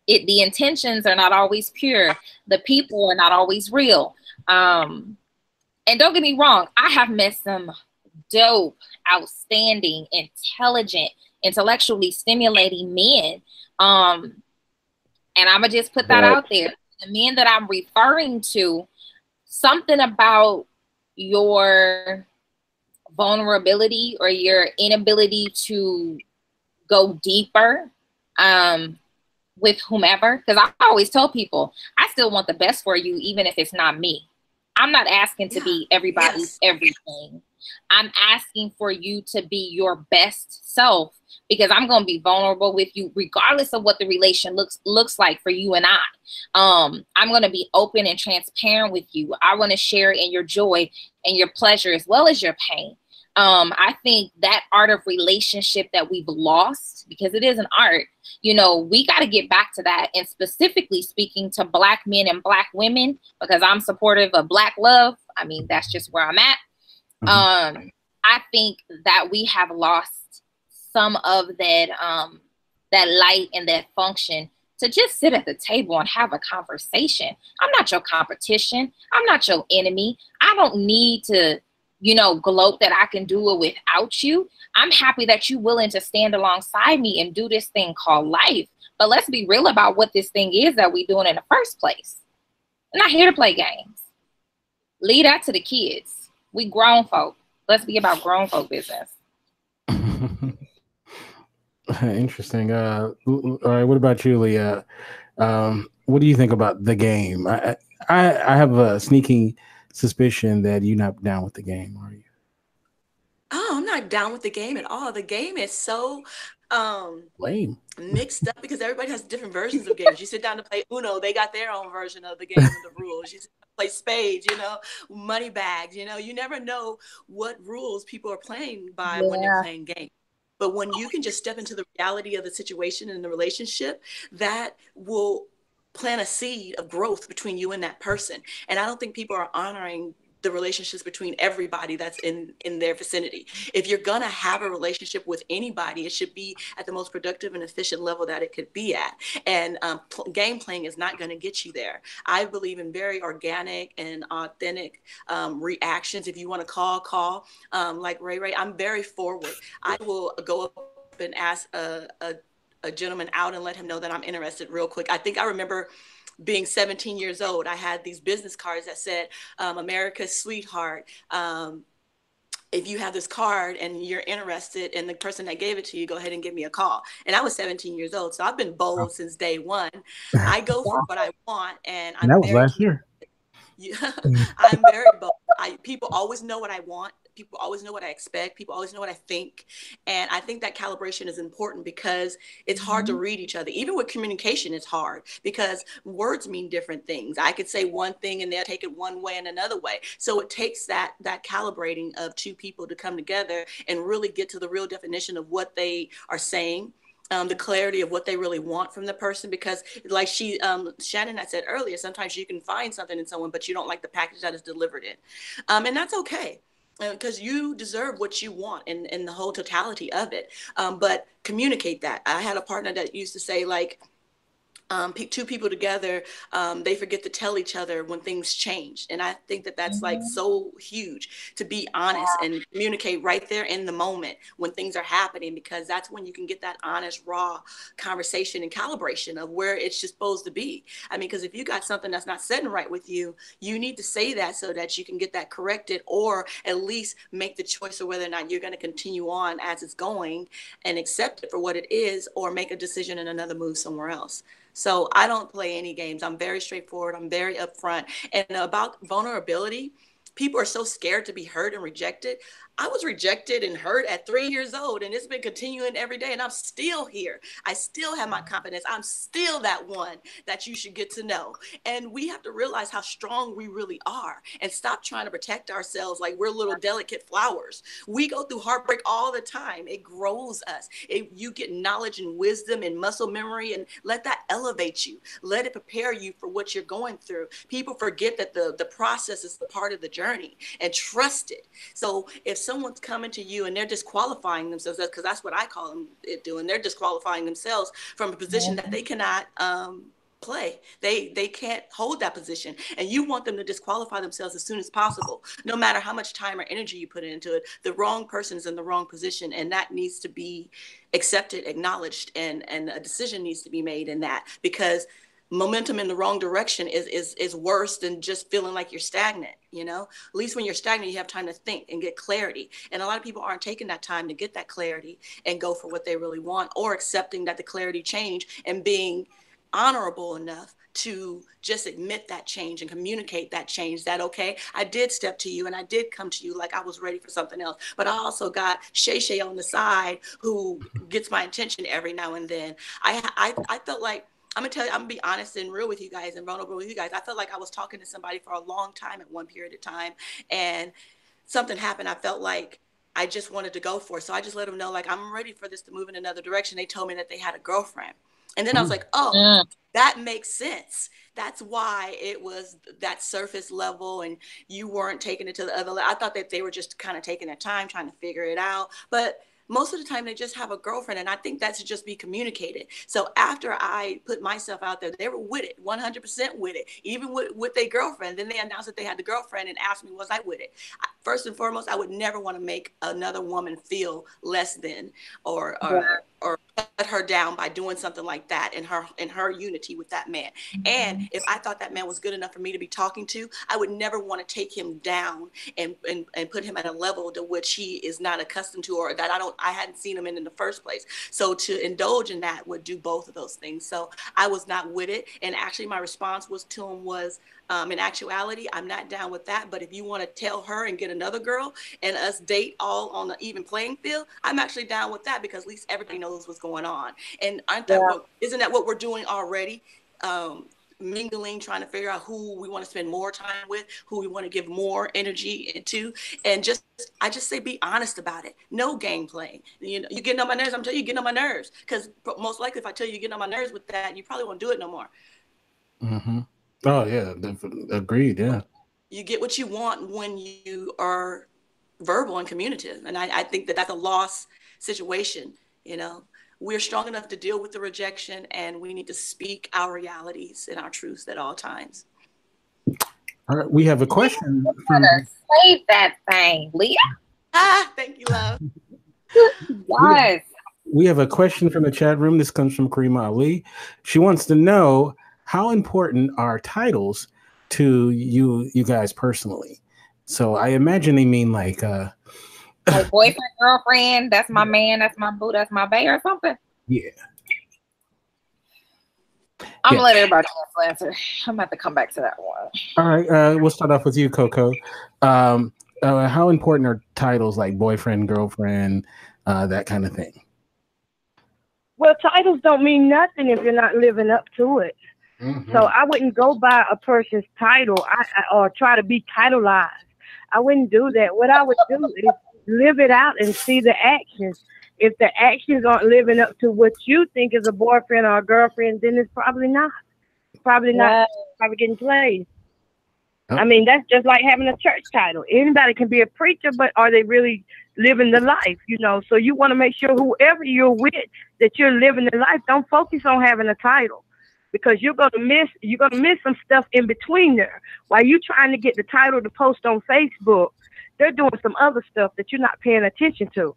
the intentions are not always pure. The people are not always real. And don't get me wrong, I have met some dope, outstanding, intelligent, intellectually stimulating men. And I'm gonna just put that out there. The men that I'm referring to, something about your vulnerability or your inability to go deeper with whomever, because I always tell people I still want the best for you, even if it's not me. I'm not asking to be everybody's everything. I'm asking for you to be your best self, because I'm going to be vulnerable with you regardless of what the relation looks like for you and I. I'm going to be open and transparent with you. I want to share in your joy and your pleasure as well as your pain. I think that art of relationship that we've lost, because it is an art, you know, we got to get back to that. And specifically speaking to Black men and Black women, because I'm supportive of Black love. I mean, that's just where I'm at. I think that we have lost some of that, that light and that function to just sit at the table and have a conversation. I'm not your competition. I'm not your enemy. I don't need to, you know, gloat that I can do it without you. I'm happy that you're willing to stand alongside me and do this thing called life. But let's be real about what this thing is that we're doing in the first place. I'm not here to play games. Leave that to the kids. We grown folk. Let's be about grown folk business. Interesting. All right. What about you, Leah? What do you think about the game? I have a sneaking suspicion that you're not down with the game, are you? Oh, I'm not down with the game at all. The game is so lame, mixed up, because everybody has different versions of games. You sit down to play Uno, they got their own version of the game and the rules. You sit down to play spades, you know, money bags, you know, you never know what rules people are playing by when they're playing games. But when you can just step into the reality of the situation and the relationship, that will plant a seed of growth between you and that person. And I don't think people are honoring the relationships between everybody that's in their vicinity. If you're gonna have a relationship with anybody, it should be at the most productive and efficient level that it could be at. And game playing is not gonna get you there. I believe in very organic and authentic reactions. If you wanna call, like Ray, I'm very forward. I will go up and ask a gentleman out and let him know that I'm interested real quick. I think I remember being 17 years old, I had these business cards that said, America's sweetheart. If you have this card and you're interested in the person that gave it to you, go ahead and give me a call. And I was 17 years old. So I've been bold since day one. I go for what I want. And that was last year. Yeah, I'm very bold. People always know what I want. People always know what I expect. People always know what I think. And I think that calibration is important, because it's hard to read each other. Even with communication, it's hard because words mean different things. I could say one thing and they'll take it one way and another way. So it takes that calibrating of two people to come together and really get to the real definition of what they are saying. The clarity of what they really want from the person, because like Shannon had said earlier, sometimes you can find something in someone, but you don't like the package that is delivered in. And that's okay, because you deserve what you want in the whole totality of it. But communicate that. I had a partner that used to say, like, two people together, they forget to tell each other when things change. And I think that that's like so huge, to be honest and communicate right there in the moment when things are happening, because that's when you can get that honest, raw conversation and calibration of where it's just supposed to be. I mean, because if you got something that's not sitting right with you, you need to say that so that you can get that corrected, or at least make the choice of whether or not you're going to continue on as it's going and accept it for what it is, or make a decision and another move somewhere else. So I don't play any games. I'm very straightforward. I'm very upfront. And about vulnerability, people are so scared to be hurt and rejected. I was rejected and hurt at 3 years old, and it's been continuing every day, and I'm still here. I still have my confidence. I'm still that one that you should get to know. And we have to realize how strong we really are and stop trying to protect ourselves like we're little delicate flowers. We go through heartbreak all the time. It grows us. You get knowledge and wisdom and muscle memory, and let that elevate you. Let it prepare you for what you're going through. People forget that the process is part of the journey. journey and trust it. So if someone's coming to you and they're disqualifying themselves, because that's what I call them doing, they're disqualifying themselves from a position that they cannot play. They can't hold that position, and you want them to disqualify themselves as soon as possible, no matter how much time or energy you put into it. The wrong person's in the wrong position, and that needs to be accepted, acknowledged, and a decision needs to be made in that, because momentum in the wrong direction is worse than just feeling like you're stagnant. You know, at least when you're stagnant, you have time to think and get clarity. And a lot of people aren't taking that time to get that clarity and go for what they really want, or accepting that the clarity change and being honorable enough to just admit that change and communicate that change, that, okay, I did step to you and I did come to you like I was ready for something else, but I also got Shay Shay on the side who gets my attention every now and then. I felt like, I'm gonna tell you, I'm gonna be honest and real with you guys and vulnerable with you guys. I felt like I was talking to somebody for a long time at one period of time, and something happened. I felt like I just wanted to go for it. So I just let them know, like, I'm ready for this to move in another direction. They told me that they had a girlfriend. And then I was like, oh, that makes sense. That's why it was that surface level and you weren't taking it to the other level. I thought that they were just kind of taking their time, trying to figure it out. But most of the time they just have a girlfriend, and I think that should just be communicated. So after I put myself out there, they were with it, 100% with it, even with their girlfriend. Then they announced that they had the girlfriend and asked me, was I with it? First and foremost, I would never want to make another woman feel less than or put her down by doing something like that in her unity with that man. And if I thought that man was good enough for me to be talking to, I would never want to take him down and put him at a level to which he is not accustomed to, or that I hadn't seen him in the first place. So to indulge in that would do both of those things. So I was not with it. And actually my response to him was, in actuality, I'm not down with that. But if you want to tell her and get another girl and us date all on the even playing field, I'm actually down with that, because at least everybody knows what's going on. And isn't that what we're doing already? Mingling, trying to figure out who we want to spend more time with, who we want to give more energy into, and I just say be honest about it. No game playing. You know, you're getting on my nerves. I'm telling you, you're getting on my nerves, because most likely if I tell you you're getting on my nerves with that, you probably won't do it no more. Mm-hmm. Oh yeah, agreed. Yeah, you get what you want when you are verbal and communicative, and I think that that's a lost situation. You know, we're strong enough to deal with the rejection, and we need to speak our realities and our truths at all times. All right, we have a question. Save that thing, Leah. Thank you, love. Yes. We have a question from the chat room. This comes from Karima Ali. She wants to know, how important are titles to you guys personally? So I imagine they mean like boyfriend, girlfriend, that's my man, that's my boo, that's my bae, or something. Yeah. I'm gonna let everybody else answer. I'm about to come back to that one. All right, we'll start off with you, Coco. How important are titles like boyfriend, girlfriend, that kind of thing? Well, titles don't mean nothing if you're not living up to it. Mm-hmm. So I wouldn't go by a person's title or try to be titleized. I wouldn't do that. What I would do is live it out and see the actions. If the actions aren't living up to what you think is a boyfriend or a girlfriend, then it's probably not. Probably getting played. I mean, that's just like having a church title. Anybody can be a preacher, but are they really living the life? You know, so you want to make sure whoever you're with, that you're living the life. Don't focus on having a title, because you're gonna miss some stuff in between there. While you trying to get the title to post on Facebook, they're doing some other stuff that you're not paying attention to.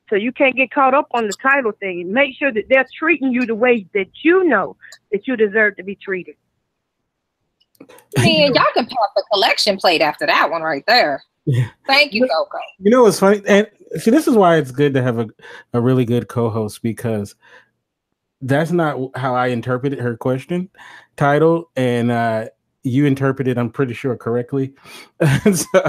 So you can't get caught up on the title thing. Make sure that they're treating you the way that you know that you deserve to be treated. Man, y'all can pass the collection plate after that one right there. Thank you, Coco. You know what's funny? And see, this is why it's good to have a really good co-host, because that's not how I interpreted her question title, and you interpreted, I'm pretty sure, correctly. So,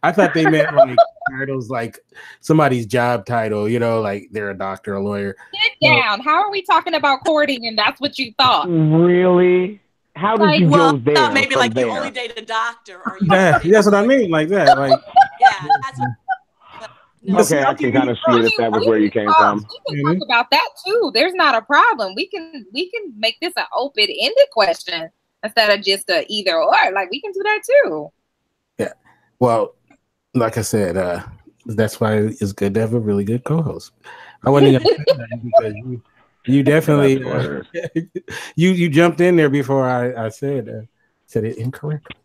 I thought they meant like titles like somebody's job title, you know, like they're a doctor, a lawyer. Sit down. How are we talking about courting and that's what you thought? Really? How did you go there? Maybe like there? You only date a doctor, or you that's what I mean, like that. Like that's what, okay, I can kind of see that was where you came from. We can talk about that too. There's not a problem. We can make this an open-ended question instead of just a either or. Like we can do that too. Yeah. Well, like I said, that's why it's good to have a really good co-host. I wasn't gonna say that because you definitely you jumped in there before I said it incorrectly.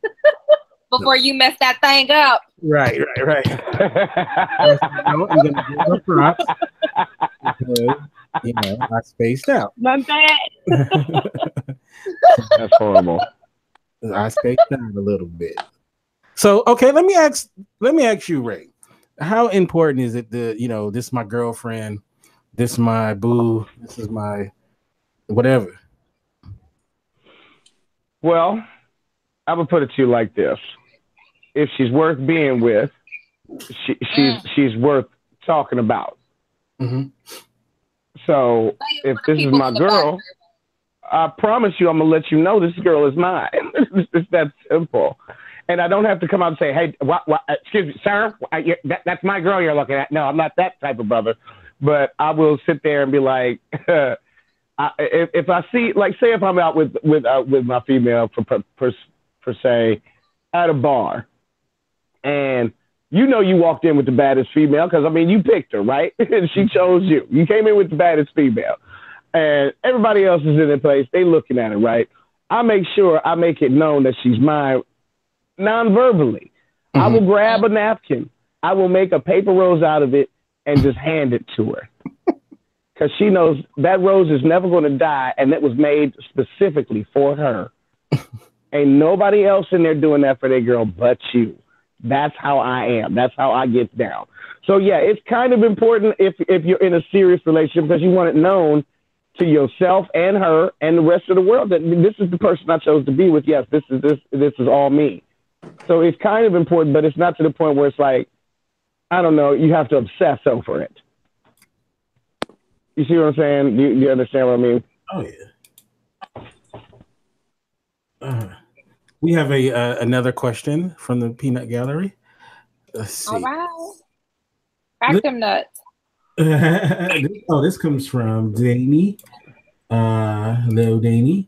Before you mess that thing up. Right. No, I'm gonna give her props because I spaced out. My bad. That's horrible. I spaced out a little bit. So okay, let me ask you, Ray. How important is it that this is my girlfriend, this is my boo, this is my whatever? Well, I would put it to you like this: if she's worth being with, she's worth talking about. Mm-hmm. So if this is my girl, I promise you, I'm gonna let you know this girl is mine. It's that simple. And I don't have to come out and say, "Hey, what, excuse me, sir, that's my girl you're looking at." No, I'm not that type of brother. But I will sit there and be like, if I see, like, say, if I'm out with my female per se at a bar, and you walked in with the baddest female because you picked her, right? And she chose you. You came in with the baddest female, and everybody else is in their place. They looking at her, right? I make sure I make it known that she's mine. Non-verbally. Mm-hmm. I will grab a napkin. I will make a paper rose out of it and just hand it to her. Because she knows that rose is never going to die, and it was made specifically for her. Ain't nobody else in there doing that for their girl but you. That's how I am. That's how I get down. So, yeah, it's kind of important if you're in a serious relationship because you want it known to yourself and her and the rest of the world that this is the person I chose to be with. Yes, this is all me. So it's kind of important, but it's not to the point where it's like, I don't know, you have to obsess over it. You see what I'm saying? You understand what I mean? Oh, yeah. We have another question from the Peanut Gallery. Let's see. All right. Crack them nuts. This comes from Danny. Hello, Danny.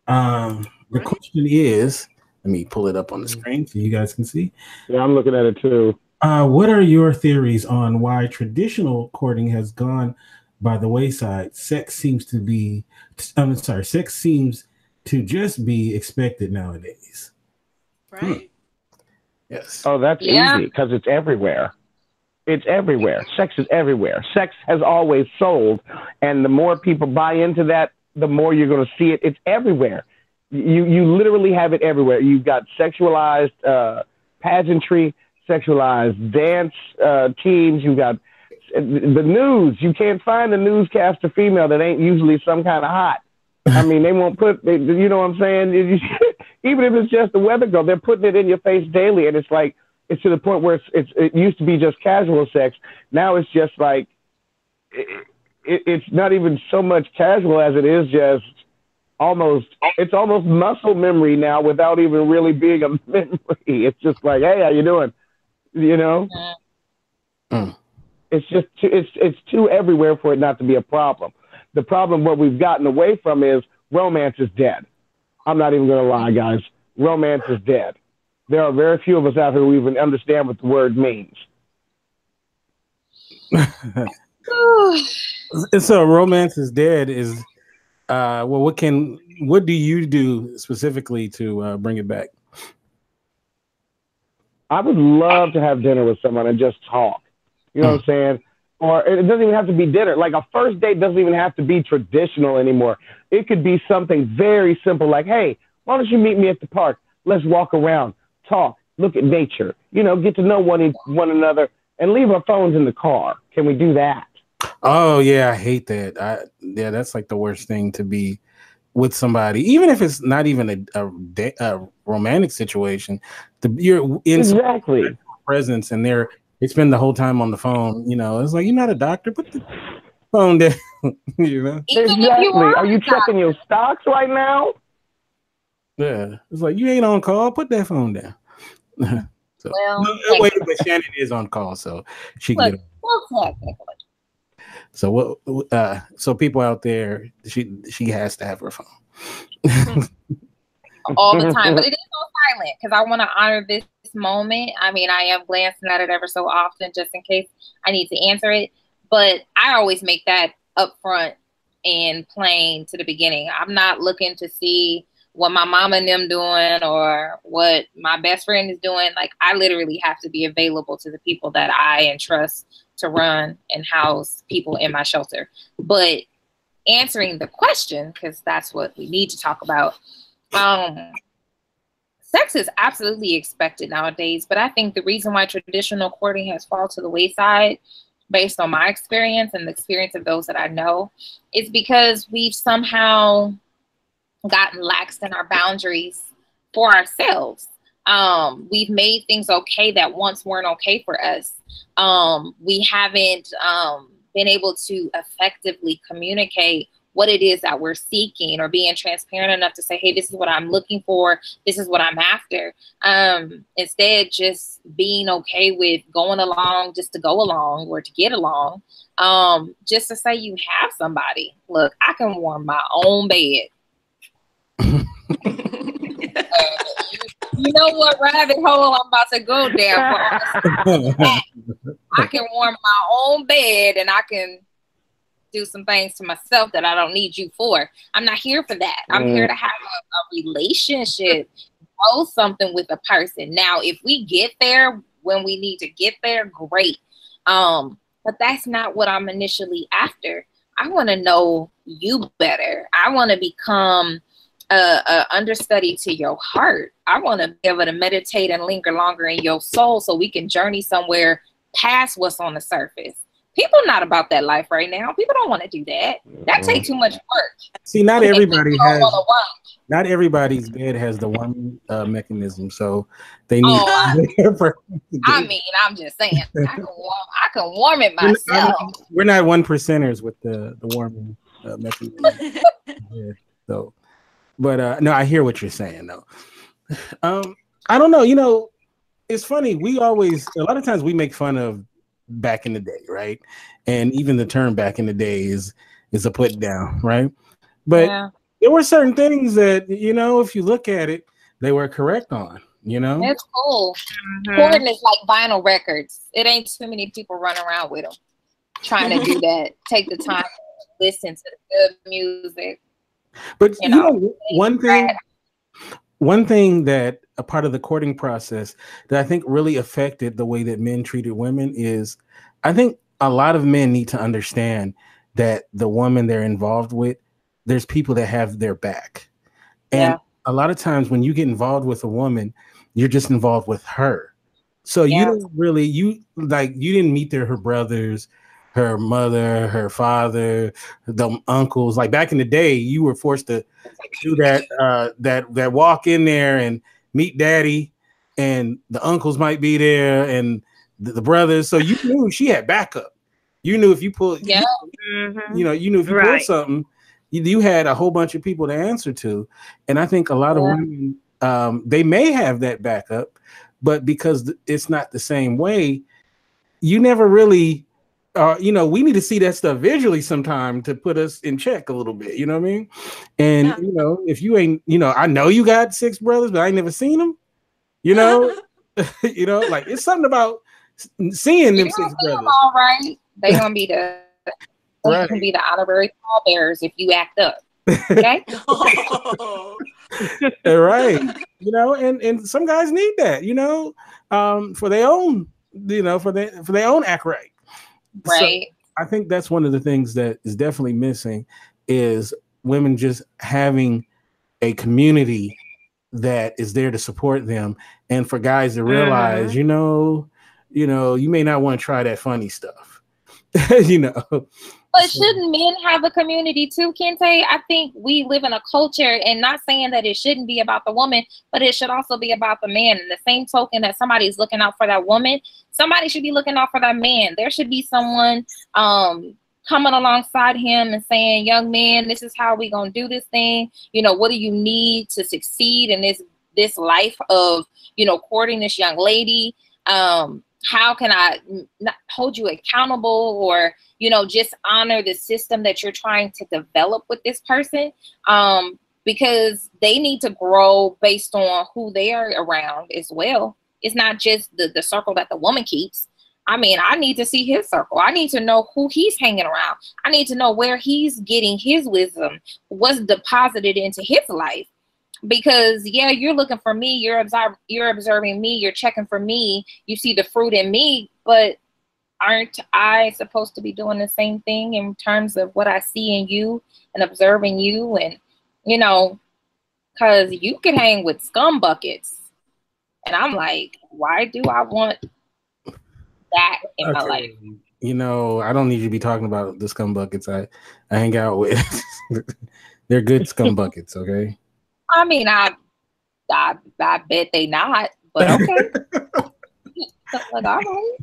The question is, let me pull it up on the screen so you guys can see. Yeah, I'm looking at it too. What are your theories on why traditional courting has gone by the wayside? Sex seems to just be expected nowadays. Right. Yes. Oh, that's easy because it's everywhere. It's everywhere. Sex is everywhere. Sex has always sold, and the more people buy into that, the more you're going to see it. It's everywhere. You literally have it everywhere. You've got sexualized pageantry, sexualized dance teams. You've got the news. You can't find a newscaster female that ain't usually some kind of hot. They won't put, you know what I'm saying? Even if it's just the weather girl, they're putting it in your face daily. And it's like, it's to the point where it used to be just casual sex. Now it's just like, it's not even so much casual as it is just it's almost muscle memory now without even really being a memory. It's just like, hey, how you doing? It's just, it's too everywhere for it not to be a problem. The problem, what we've gotten away from is romance is dead. I'm not even going to lie, guys. Romance is dead. There are very few of us out here who even understand what the word means. So romance is dead is, what do you do specifically to bring it back? I would love to have dinner with someone and just talk. You know what I'm saying? Or it doesn't even have to be dinner. Like a first date doesn't even have to be traditional anymore. It could be something very simple like, hey, why don't you meet me at the park? Let's walk around, talk, look at nature, get to know one another and leave our phones in the car. Can we do that? Oh, yeah, I hate that. That's like the worst thing to be with somebody, even if it's not even a romantic situation. You're in exactly presence and they spend the whole time on the phone. It's like, you're not a doctor, put the phone down. Exactly. Are you checking your stocks right now? Yeah, it's like, you ain't on call. Put that phone down. So, wait, but Shannon is on call, so she can get on. So what? So people out there, she has to have her phone all the time, but it is on silent because I want to honor this moment. I mean, I am glancing at it ever so often just in case I need to answer it. But I always make that upfront and plain to the beginning. I'm not looking to see what my mama and them doing or what my best friend is doing. Like, I literally have to be available to the people that I entrust to run and house people in my shelter. But answering the question, because that's what we need to talk about, sex is absolutely expected nowadays. But I think the reason why traditional courting has fallen to the wayside, based on my experience and the experience of those that I know, is because we've somehow gotten laxed in our boundaries for ourselves. We've made things okay that once weren't okay for us. We haven't been able to effectively communicate what it is that we're seeking, or being transparent enough to say, hey, this is what I'm looking for. This is what I'm after. Instead, just being okay with going along just to go along or to get along. Just to say you have somebody. Look, I can warm my own bed. You know what rabbit hole I'm about to go down for. I can warm my own bed, and I can do some things to myself that I don't need you for. I'm not here for that. I'm here to have a relationship, grow something with a person. Now, if we get there when we need to get there, great. But that's not what I'm initially after. I want to know you better. I want to become a understudy to your heart. I want to be able to meditate and linger longer in your soul so we can journey somewhere past what's on the surface. People not about that life right now. People don't want to do that. That takes too much work. See, not everybody's bed has the one mechanism, so they need. I mean, I'm just saying, I can warm it myself. We're not one percenters with the warming mechanism. Yeah, so, but no, I hear what you're saying though. I don't know. You know, it's funny. A lot of times we make fun of back in the day, right? And even the term back in the day is a put down, right? But there were certain things that, you know, if you look at it, they were correct on, you know? That's cool. Courting is like vinyl records. It ain't too many people running around with them trying to do that. Take the time to listen to the good music. But you know one thing that a part of the courting process that I think really affected the way that men treated women is, I think a lot of men need to understand that the woman they're involved with, there's people that have their back. And a lot of times when you get involved with a woman, you're just involved with her. So you don't really, you didn't meet her brothers, her mother, her father, the uncles. Like back in the day, you were forced to do that walk in there and meet daddy, and the uncles might be there and the brothers. So you knew she had backup. You knew if you pulled, you knew if you pulled something, you had a whole bunch of people to answer to. And I think a lot of women, they may have that backup, but because it's not the same way, you never really, we need to see that stuff visually sometime to put us in check a little bit. You know what I mean? And, if you ain't, I know you got 6 brothers, but I ain't never seen them, like it's something about seeing them 6 brothers. All right. They're going to be the honorary pallbearers if you act up. Okay. Right. And some guys need that, for their own, for their own act right. Right. So I think that's one of the things that is definitely missing is women just having a community that is there to support them, and for guys to realize, you may not want to try that funny stuff, But shouldn't men have a community too, Kente? I think we live in a culture, and not saying that it shouldn't be about the woman, but it should also be about the man. In the same token that somebody's looking out for that woman, somebody should be looking out for that man. There should be someone coming alongside him and saying, young man, this is how we gonna do this thing. What do you need to succeed in this life of, courting this young lady? How can I not hold you accountable, or, just honor the system that you're trying to develop with this person? Because they need to grow based on who they are around as well. It's not just the circle that the woman keeps. I mean, I need to see his circle. I need to know who he's hanging around. I need to know where he's getting his wisdom, what's deposited into his life. Because yeah, you're looking for me, you're observing me, you're checking for me, you see the fruit in me, but aren't I supposed to be doing the same thing in terms of what I see in you and observing you? And you know, because you can hang with scum buckets, and I'm like, why do I want that in my life? You know, I don't need you to be talking about the scum buckets I hang out with. They're good scum buckets, okay? I mean, I bet they not, but okay. Like, all right.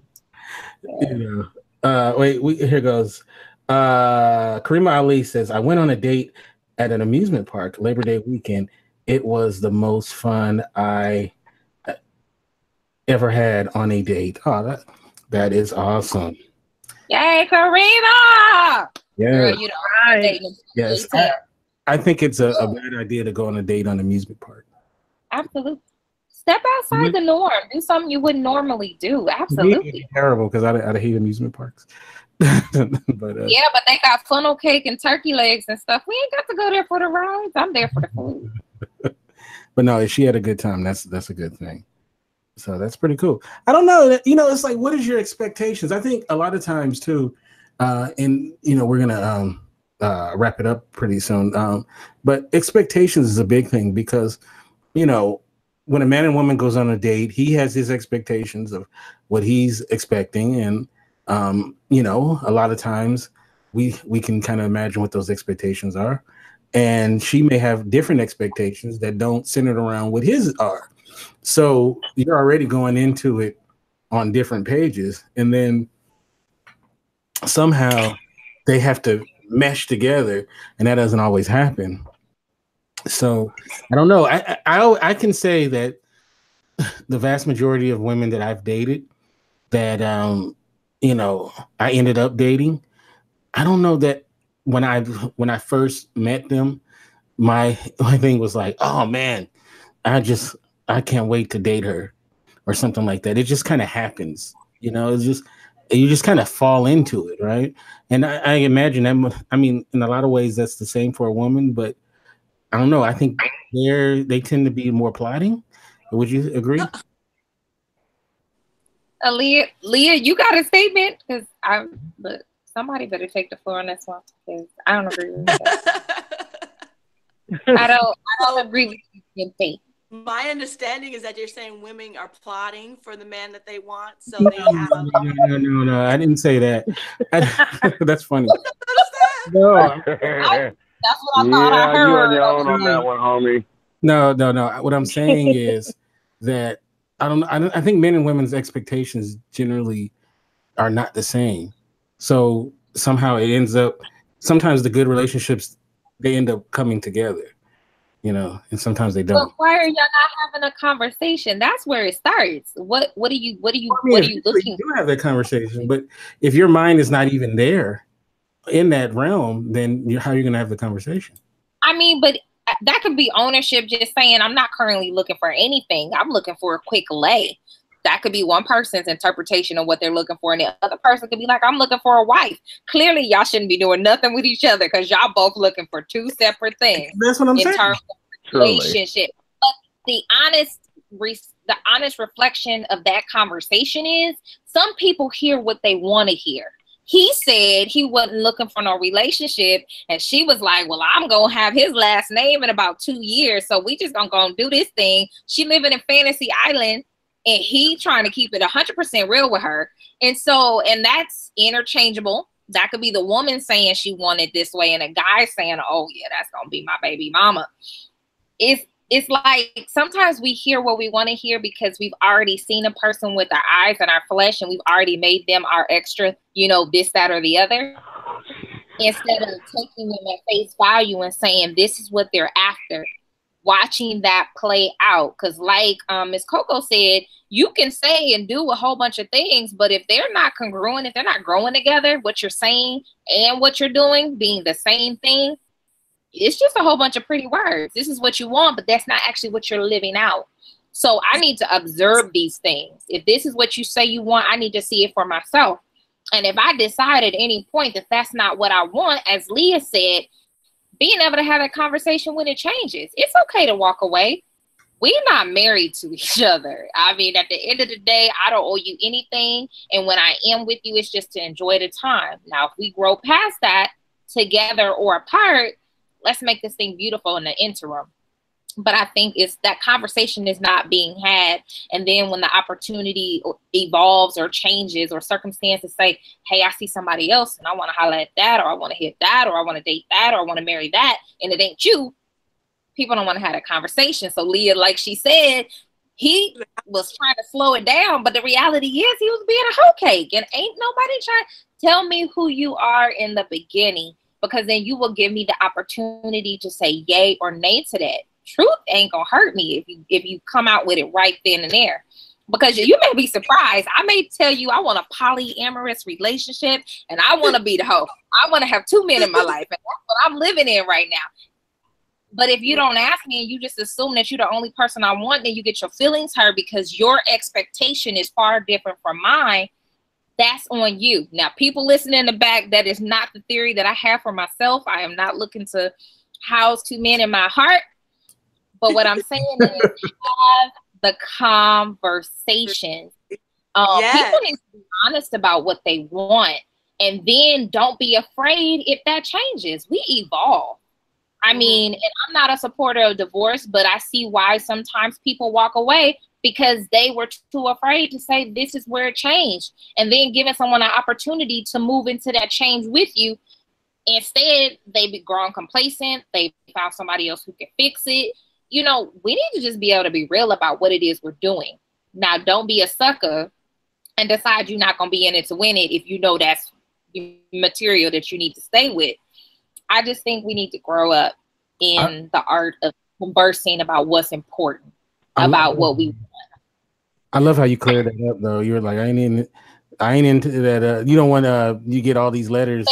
You know, wait, here goes. Karima Ali says, I went on a date at an amusement park Labor Day weekend. It was the most fun I ever had on a date. Oh, that is awesome. Yay, Karima! Yeah. Girl, you know, Right. Yes. I think it's a bad idea to go on a date on an amusement park. Absolutely. Step outside the norm. Do something you wouldn't normally do. Absolutely. Terrible, because I hate amusement parks. But yeah, but they got funnel cake and turkey legs and stuff. We ain't got to go there for the rides. I'm there for the food. But no, if she had a good time, that's a good thing. So that's pretty cool. I don't know. You know, it's like, what is your expectations? I think a lot of times too, and you know, we're gonna wrap it up pretty soon. But expectations is a big thing because, you know, when a man and woman goes on a date, he has his expectations of what he's expecting, and you know, a lot of times we can kind of imagine what those expectations are, and she may have different expectations that don't center around what his are. So you're already going into it on different pages, and then somehow they have to mesh together, and that doesn't always happen. So I don't know. I can say that the vast majority of women that I've dated that you know, I ended up dating, I don't know that when I first met them, my thing was like, oh man, I can't wait to date her or something like that. It just kind of happens, you know. It's just, you just kind of fall into it, right? And I imagine that. I mean, in a lot of ways, that's the same for a woman, but I don't know. I think they tend to be more plotting. Would you agree? Leah, you got a statement? Because look, somebody better take the floor on this one because I don't agree with that. I don't agree with you. My understanding is that you're saying women are plotting for the man that they want, so they have. No, I didn't say that. That's funny. No. That's what I thought I heard. You on your own on that one, homie. No. What I'm saying is that I think men and women's expectations generally are not the same. So somehow it ends up, sometimes the good relationships, they end up coming together, you know, and sometimes they don't. But why are y'all not having a conversation? That's where it starts. What are you looking for? You do have that conversation, but if your mind is not even there in that realm, then how are you going to have the conversation? I mean, but that could be ownership, just saying, I'm not currently looking for anything. I'm looking for a quick lay. That could be one person's interpretation of what they're looking for. And the other person could be like, I'm looking for a wife. Clearly, y'all shouldn't be doing nothing with each other because y'all both looking for two separate things. That's what I'm saying. In terms of relationship. But the honest reflection of that conversation is some people hear what they want to hear. He said he wasn't looking for no relationship, and she was like, well, I'm gonna have his last name in about 2 years, so we just gonna do this thing. She living in Fantasy Island, and he trying to keep it 100% real with her. And that's interchangeable. That could be the woman saying she wanted this way, and a guy saying, oh yeah, that's gonna be my baby mama. It's like sometimes we hear what we want to hear because we've already seen a person with our eyes and our flesh, and we've already made them our extra, you know, this, that, or the other. Instead of taking them at face value and saying this is what they're after, watching that play out. Because like Ms. Coco said, you can say and do a whole bunch of things, but if they're not congruent, if they're not growing together, what you're saying and what you're doing being the same thing, it's just a whole bunch of pretty words. This is what you want, but that's not actually what you're living out. So I need to observe these things. If this is what you say you want, I need to see it for myself. And if I decide at any point that that's not what I want, as Leah said, being able to have that conversation when it changes, it's okay to walk away. We're not married to each other. I mean, at the end of the day, I don't owe you anything. And when I am with you, it's just to enjoy the time. Now, if we grow past that together or apart, let's make this thing beautiful in the interim. But I think it's that conversation is not being had. And then when the opportunity evolves or changes or circumstances say, hey, I see somebody else and I want to holler at that, or I want to hit that, or I want to date that, or I want to marry that, and it ain't you, people don't want to have a conversation. So Leah, like she said, he was trying to slow it down, but the reality is he was being a hoe cake, and ain't nobody trying. Tell me who you are in the beginning, because then you will give me the opportunity to say yay or nay to that. Truth ain't gonna hurt me if you come out with it right then and there, because you may be surprised. I may tell you I want a polyamorous relationship and I want to be the hoe. I want to have 2 men in my life, and that's what I'm living in right now. But if you don't ask me and you just assume that you're the only person I want, then you get your feelings hurt because your expectation is far different from mine. That's on you. Now, people listening in the back, that is not the theory that I have for myself. I am not looking to house 2 men in my heart. But what I'm saying is have the conversation. People need to be honest about what they want. And then don't be afraid if that changes. We evolve. I mean, and I'm not a supporter of divorce, but I see why sometimes people walk away because they were too afraid to say this is where it changed. And then giving someone an opportunity to move into that change with you. Instead, they be grown complacent. They found somebody else who can fix it. You know, we need to just be able to be real about what it is we're doing. Now, don't be a sucker and decide you're not going to be in it to win it if you know that's material that you need to stay with. I just think we need to grow up in the art of conversing about what's important, about what we want. I love how you cleared that up, though. You're like, I ain't into that. You don't want you get all these letters.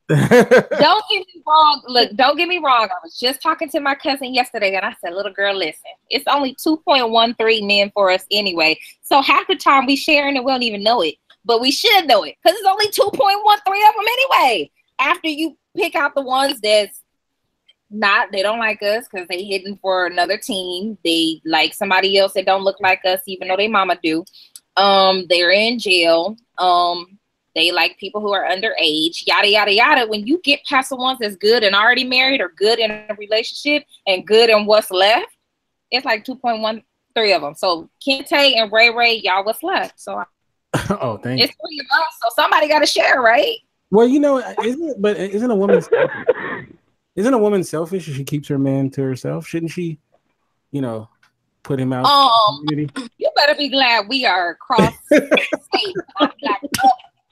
Don't get me wrong. Look, don't get me wrong. I was just talking to my cousin yesterday, and I said, little girl, listen, it's only 2.13 men for us anyway. So half the time we sharing and we don't even know it, but we should know it because it's only 2.13 of them anyway. After you pick out the ones that's they don't like us because they hidden for another team. They like somebody else that don't look like us, even though they mama do. They're in jail. They like people who are underage, yada, yada, yada. When you get past the ones that's good and already married or good in a relationship and good in what's left, it's like 2.13 of them. So Kente and Ray, y'all what's left. So oh, thank you. It's 3 of us, so somebody got to share, right? Well, you know, isn't a woman selfish if she keeps her man to herself? Shouldn't she, you know, put him out? You better be glad we are across state. I'm like,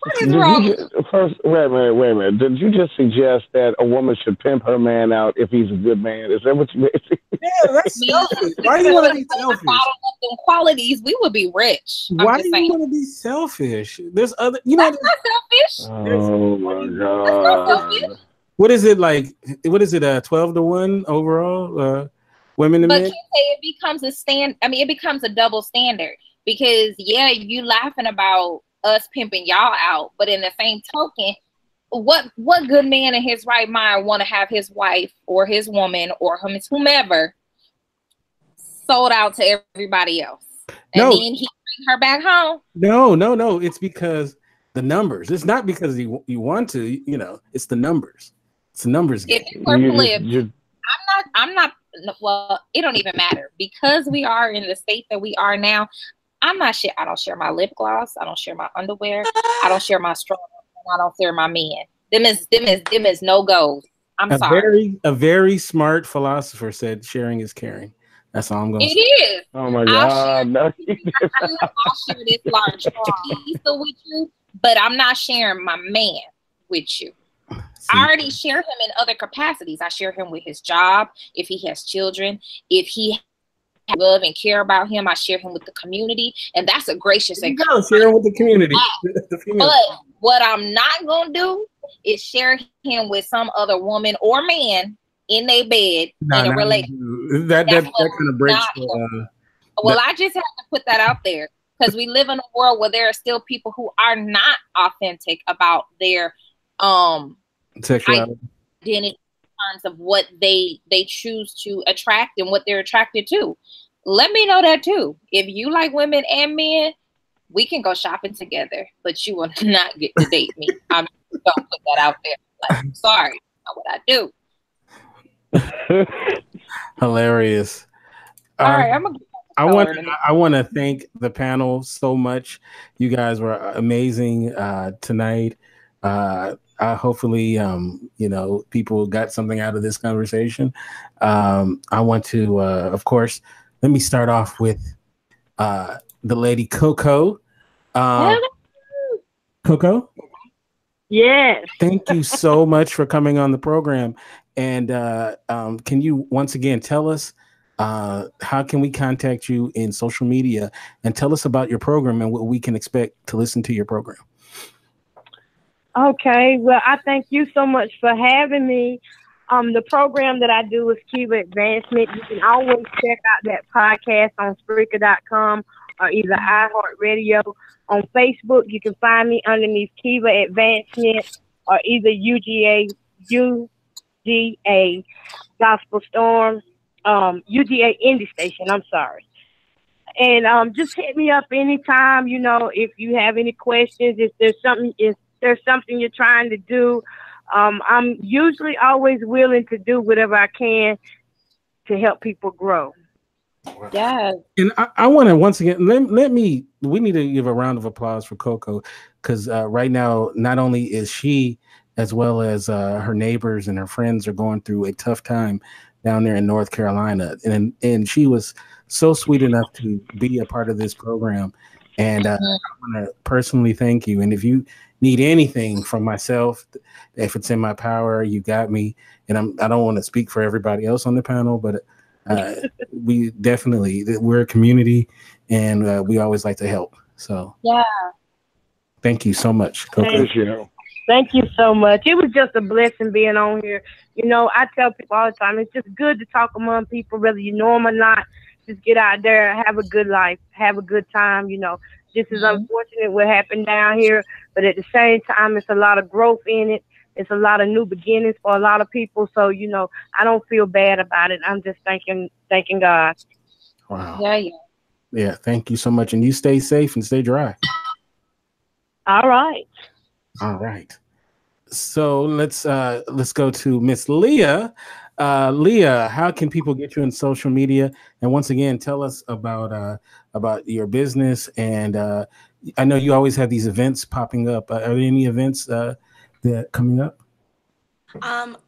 what is wrong? First, wait a minute. Did you just suggest that a woman should pimp her man out if he's a good man? Is that what you mean? Yeah, that's selfish. Why do you want to be selfish? Them qualities, we would be rich. Why do you want to be selfish? There's other, you know. That's not selfish. Oh my God. That's not selfish. What is it like? What is it? 12-1 overall? Women to men. But it becomes it becomes a double standard because you laughing about us pimping y'all out, but in the same token, what good man in his right mind want to have his wife or his woman or whomever sold out to everybody else, and then he bring her back home? No. It's because the numbers. It's not because you want to. You know, it's the numbers. It's the numbers game. If it were flipped, I'm not. Well, it don't even matter because we are in the state that we are now. I don't share my lip gloss. I don't share my underwear. I don't share my straw. I don't share my men. Them is no goes. I'm sorry. A very smart philosopher said sharing is caring. That's all I'm going to say. It is. Oh my God. I'll share this large pizza with you, but I'm not sharing my man with you. I already share him in other capacities. I share him with his job. If he has children, if he love and care about him, I share him with the community, and that's a gracious and share him with the community. But what I'm not gonna do is share him with some other woman or man in their bed in a relationship. That kind of breaks. Well, I just have to put that out there because we live in a world where there are still people who are not authentic about their sexuality, identity in terms of what they choose to attract and what they're attracted to. Let me know that too. If you like women and men, we can go shopping together, but you will not get to date me. I'm just gonna put that out there. Like, sorry, not what I do. Hilarious. All right, I'm gonna. I want to thank the panel so much. You guys were amazing tonight. Hopefully, people got something out of this conversation. I want to, of course, let me start off with the lady Coco. Coco? Yes. Thank you so much for coming on the program. And can you once again tell us how can we contact you in social media, and tell us about your program and what we can expect to listen to your program? Okay, well, I thank you so much for having me. The program that I do is Kiva Advancement. You can always check out that podcast on Spreaker.com or either iHeartRadio. On Facebook, you can find me underneath Kiva Advancement or either UGA Gospel Storm, UGA Indie Station. I'm sorry. And just hit me up anytime. If you have any questions, if there's something you're trying to do, I'm usually always willing to do whatever I can to help people grow. Yeah. And I want to once again we need to give a round of applause for Coco, because right now not only is she, as well as her neighbors and her friends, are going through a tough time down there in North Carolina, and she was so sweet enough to be a part of this program. And I want to personally thank you. And if you need anything from myself, if it's in my power, you got me. And I don't want to speak for everybody else on the panel, but we're a community, and we always like to help. So yeah, thank you so much, Coco. Thank you so much. It was just a blessing being on here. I tell people all the time, it's just good to talk among people, whether you know them or not. Just get out there, have a good life, have a good time. This is unfortunate what happened down here, but at the same time, it's a lot of growth in it. It's a lot of new beginnings for a lot of people. So, I don't feel bad about it. I'm just thanking God. Wow. Yeah. Yeah. Thank you so much. And you stay safe and stay dry. All right. So let's go to Miss Leah. Leah, how can people get you on social media? And once again, tell us about your business. And I know you always have these events popping up. Are there any events that coming up?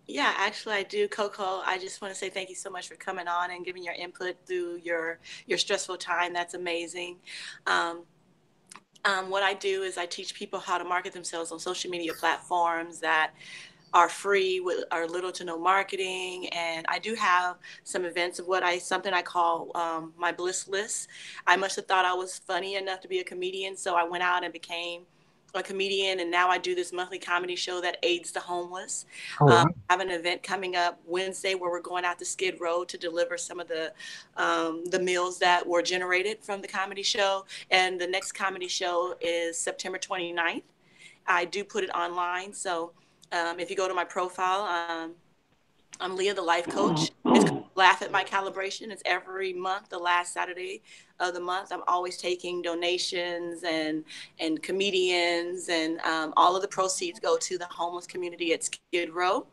Yeah, actually I do, Coco. I just want to say thank you so much for coming on and giving your input through your stressful time. That's amazing. What I do is I teach people how to market themselves on social media platforms that are free with or little to no marketing. And I do have some events of something I call my bliss list. I must have thought I was funny enough to be a comedian, so I went out and became a comedian, and now I do this monthly comedy show that aids the homeless. I have an event coming up Wednesday where we're going out to Skid Row to deliver some of the meals that were generated from the comedy show. And the next comedy show is September 29th. I do put it online, so if you go to my profile, I'm Leah, the life coach. It's called Laugh at My Calibration. It's every month, the last Saturday of the month. I'm always taking donations and comedians, and all of the proceeds go to the homeless community at Skid Row.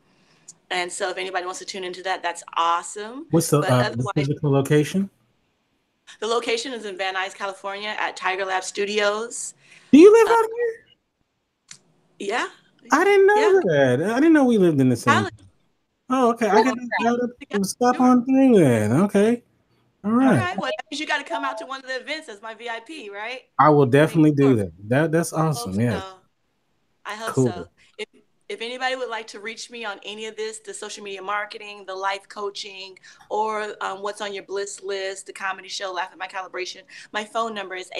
And so if anybody wants to tune into that, that's awesome. What's the physical location? The location is in Van Nuys, California at Tiger Lab Studios. Do you live out here? Yeah. I didn't know that. I didn't know we lived in the same. Oh, okay. I gotta stop on through then. Okay. All right. All right. Well, that means you got to come out to one of the events as my VIP, right? I will definitely do that. That's awesome. Yeah. I hope so. If anybody would like to reach me on any of this, the social media marketing, the life coaching, or what's on your bliss list, the comedy show, Laugh at My Calibration, my phone number is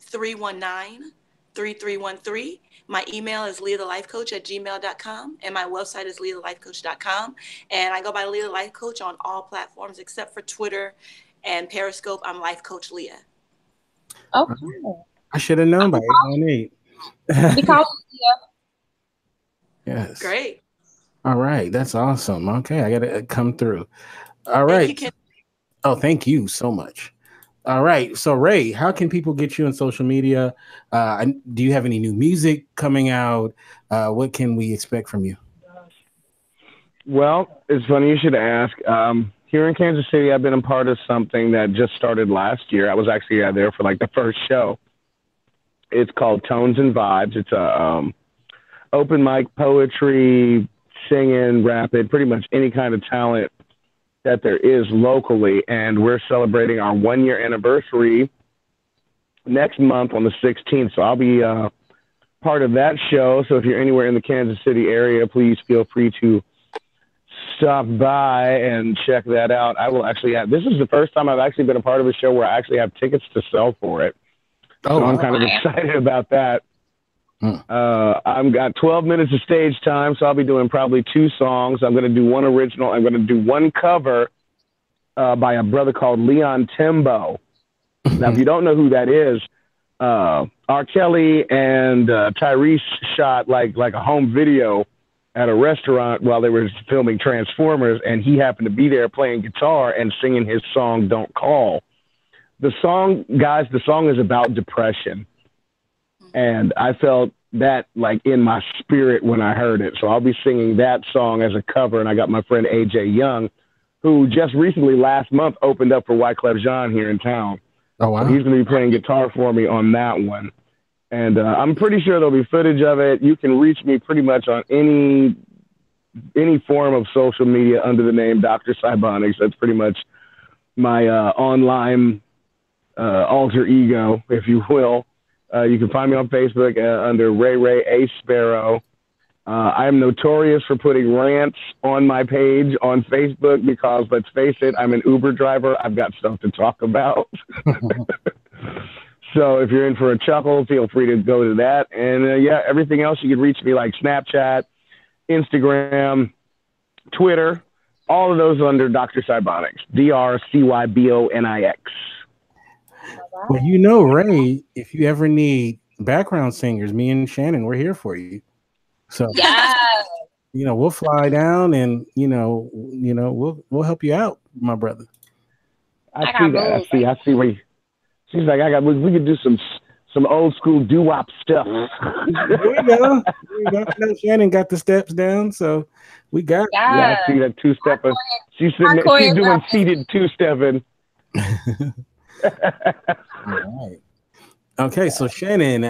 818-319-3313. My email is leahthelifecoach@gmail.com, and my website is leahthelifecoach.com. And I go by Leah the Life Coach on all platforms except for Twitter And Periscope, I'm Life Coach Leah. Okay. I should have known by 818. We call it Yes. Great. All right. That's awesome. Okay. I got to come through. All right. Oh, thank you so much. All right. So, Ray, how can people get you on social media? Do you have any new music coming out? What can we expect from you? Well, it's funny you should ask. Here in Kansas City, I've been a part of something that just started last year. I was actually there for like the first show. It's called Tones and Vibes. It's a open mic, poetry, singing, rapping, pretty much any kind of talent that there is locally. And we're celebrating our 1-year anniversary next month on the 16th. So I'll be part of that show. So if you're anywhere in the Kansas City area, please feel free to stop by and check that out. I will actually have, this is the first time I've actually been a part of a show where I actually have tickets to sell for it. Oh, so I'm kind of excited about that. I've got 12 minutes of stage time, so I'll be doing probably 2 songs. I'm going to do one original. I'm going to do one cover by a brother called Leon Timbo. Now, if you don't know who that is, R. Kelly and Tyrese shot like a home video at a restaurant while they were filming Transformers, and he happened to be there playing guitar and singing his song, Don't Call. The song is about depression. And I felt that like in my spirit when I heard it. So I'll be singing that song as a cover. And I got my friend AJ Young, who just recently last month opened up for Wyclef Jean here in town. Oh, wow. So he's going to be playing guitar for me on that one. And I'm pretty sure there'll be footage of it. You can reach me pretty much on any form of social media under the name Dr. Cybonics. That's pretty much my online alter ego, if you will. You can find me on Facebook under Ray A. Sparrow. I am notorious for putting rants on my page on Facebook because, let's face it, I'm an Uber driver. I've got stuff to talk about. So if you're in for a chuckle, feel free to go to that. And yeah, everything else, you can reach me like Snapchat, Instagram, Twitter, all of those under Dr. Cybonics, DrCybonix. Well, you know, Ray, if you ever need background singers, me and Shannon, we're here for you. So, we'll fly down and, we'll help you out, my brother. I see that. I see where she's like, we could do some old school doo-wop stuff. There we go. Shannon got the steps down, so we got. Yeah, I see that 2-stepper. She's doing seated 2-stepping. All right. Okay, so Shannon,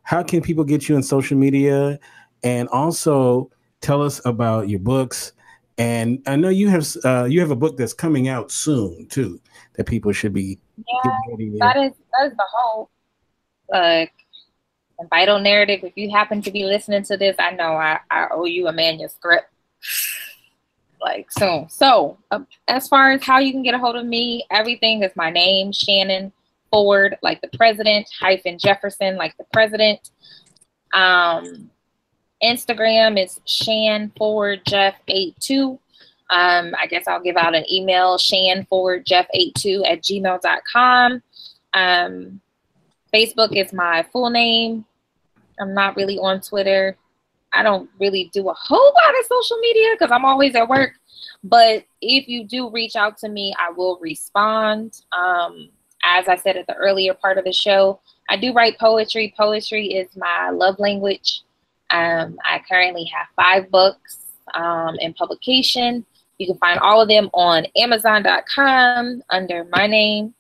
how can people get you on social media, and also tell us about your books? And I know you have a book that's coming out soon too that people should be getting ready to. That is the whole vital narrative. If you happen to be listening to this, I know I owe you a manuscript like soon. So as far as how you can get a hold of me, everything is my name, Shannon Ford, like the president, hyphen Jefferson, like the president. Instagram is ShanFordJeff82. I guess I'll give out an email, ShanFordJeff82@gmail.com. Facebook is my full name. I'm not really on Twitter. I don't really do a whole lot of social media because I'm always at work. But if you do reach out to me, I will respond. As I said at the earlier part of the show, I do write poetry. Poetry is my love language. I currently have 5 books in publication. You can find all of them on Amazon.com under my name.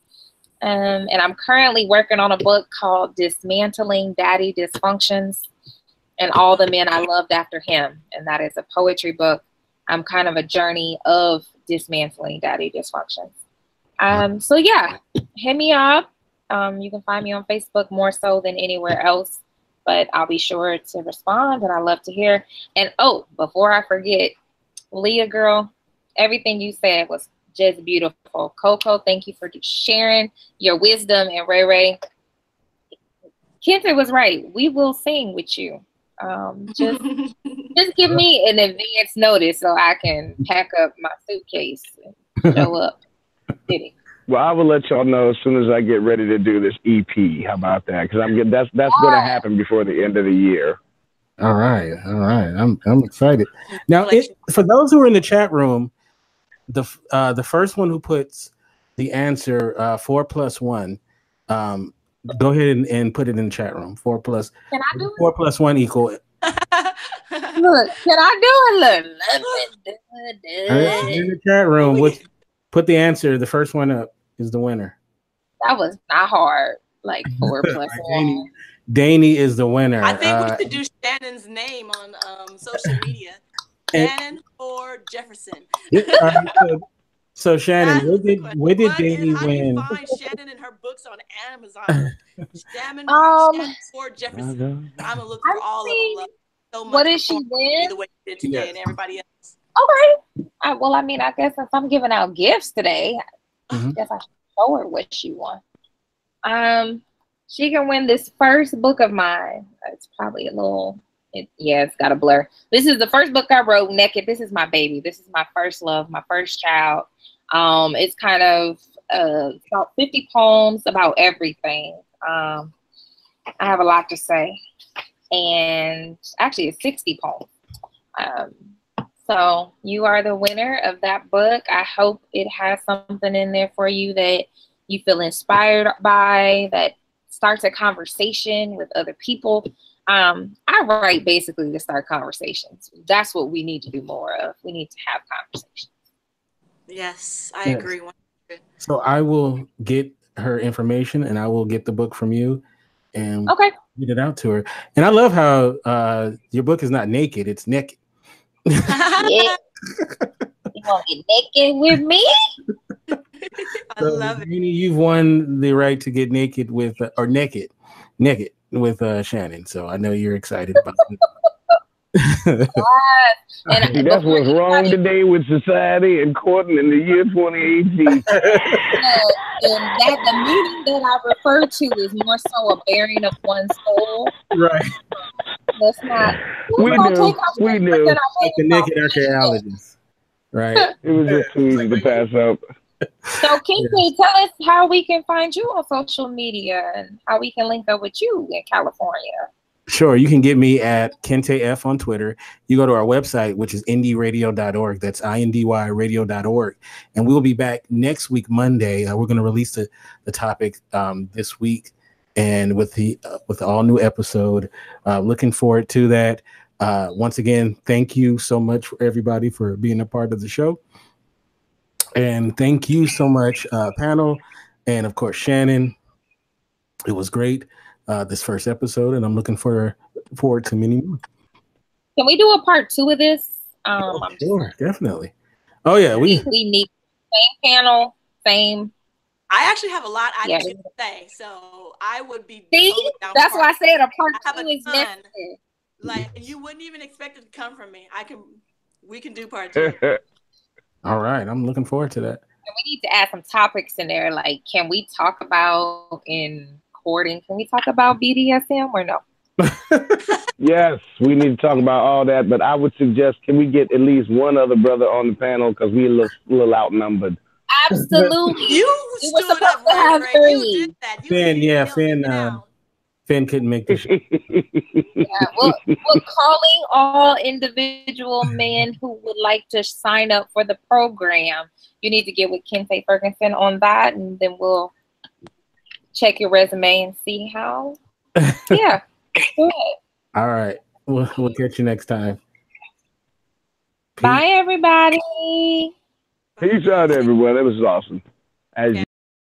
And I'm currently working on a book called Dismantling Daddy Dysfunctions and All the Men I Loved After Him. And that is a poetry book. I'm kind of a journey of dismantling daddy dysfunctions. So yeah, hit me up. You can find me on Facebook more so than anywhere else, but I'll be sure to respond, and I love to hear. And oh, before I forget, Leah girl, everything you said was just beautiful. Coco, thank you for sharing your wisdom. And Ray, Kente was right. We will sing with you. Just give me an advance notice so I can pack up my suitcase and show up. Well, I will let y'all know as soon as I get ready to do this EP. How about that? Because that's going to happen before the end of the year. All right. I'm excited. Now, for those who are in the chat room, the first one who puts the answer 4 + 1, go ahead and put it in the chat room. 4 plus. Can I do 4 + 1 equal. Look, can I do it? Look. In the chat room, put the answer. The first one up is the winner. That was not hard. Like 4 + 1. Danny is the winner. I think we should do Shannon's name on social media. Shannon or Jefferson. So Shannon, where did Danny how win? How do you find Shannon and her books on Amazon? Shannon or Jefferson. I'm gonna look for all of them. So much. What did she win? The way you did today, and everybody else. Okay. Well, I mean, I guess if I'm giving out gifts today, I guess I should show her what she won. She can win this first book of mine. It's probably a little. It's got a blur. This is the first book I wrote, Naked. This is my baby. This is my first love, my first child. It's kind of about 50 poems about everything. I have a lot to say. And actually, it's 60 poems. So you are the winner of that book. I hope it has something in there for you that you feel inspired by, that starts a conversation with other people. I write basically to start conversations. That's what we need to do more of. We need to have conversations. Yes, I agree. So I will get her information and I will get the book from you and get it out to her. And I love how your book is not naked, it's naked. Yeah. You want to get naked with me? I love it. You've won the right to get naked with, or naked with Shannon. So I know you're excited about it. And that's what's wrong today with society and courting in the year 2018. And the meaning that I refer to is more so a bearing of one's soul. Right. That's not. We knew. Like the naked archaeologists. Right. It was just too easy to pass up. So, Kente, tell us how we can find you on social media and how we can link up with you in California. Sure. You can get me at Kente F on Twitter. You go to our website, which is indyradio.org. That's indyradio.org. And we'll be back next week, Monday. We're going to release the topic this week, and with the all new episode. Looking forward to that. Once again, thank you so much for everybody for being a part of the show. And thank you so much, panel. And of course, Shannon. It was great. This first episode, and I'm looking forward to many more. Can we do a part 2 of this? Sure, definitely. Oh yeah, we need same panel, same. I actually have a lot I need to say, so I would be. See, that's why I said a part 2 is necessary. Like you wouldn't even expect it to come from me. We can do part 2. All right, I'm looking forward to that. And we need to add some topics in there. Like, can we talk about can we talk about BDSM or no? Yes, we need to talk about all that, but I would suggest, can we get at least one other brother on the panel, because we're a little outnumbered. Absolutely. You stood up, Ray. You did that. Finn couldn't make the show. We're calling all individual men who would like to sign up for the program. You need to get with Kente Ferguson on that, and then we'll check your resume and see how. Yeah. Good. All right. We'll catch you next time. Peace. Bye, everybody. Peace out, everyone. That was awesome.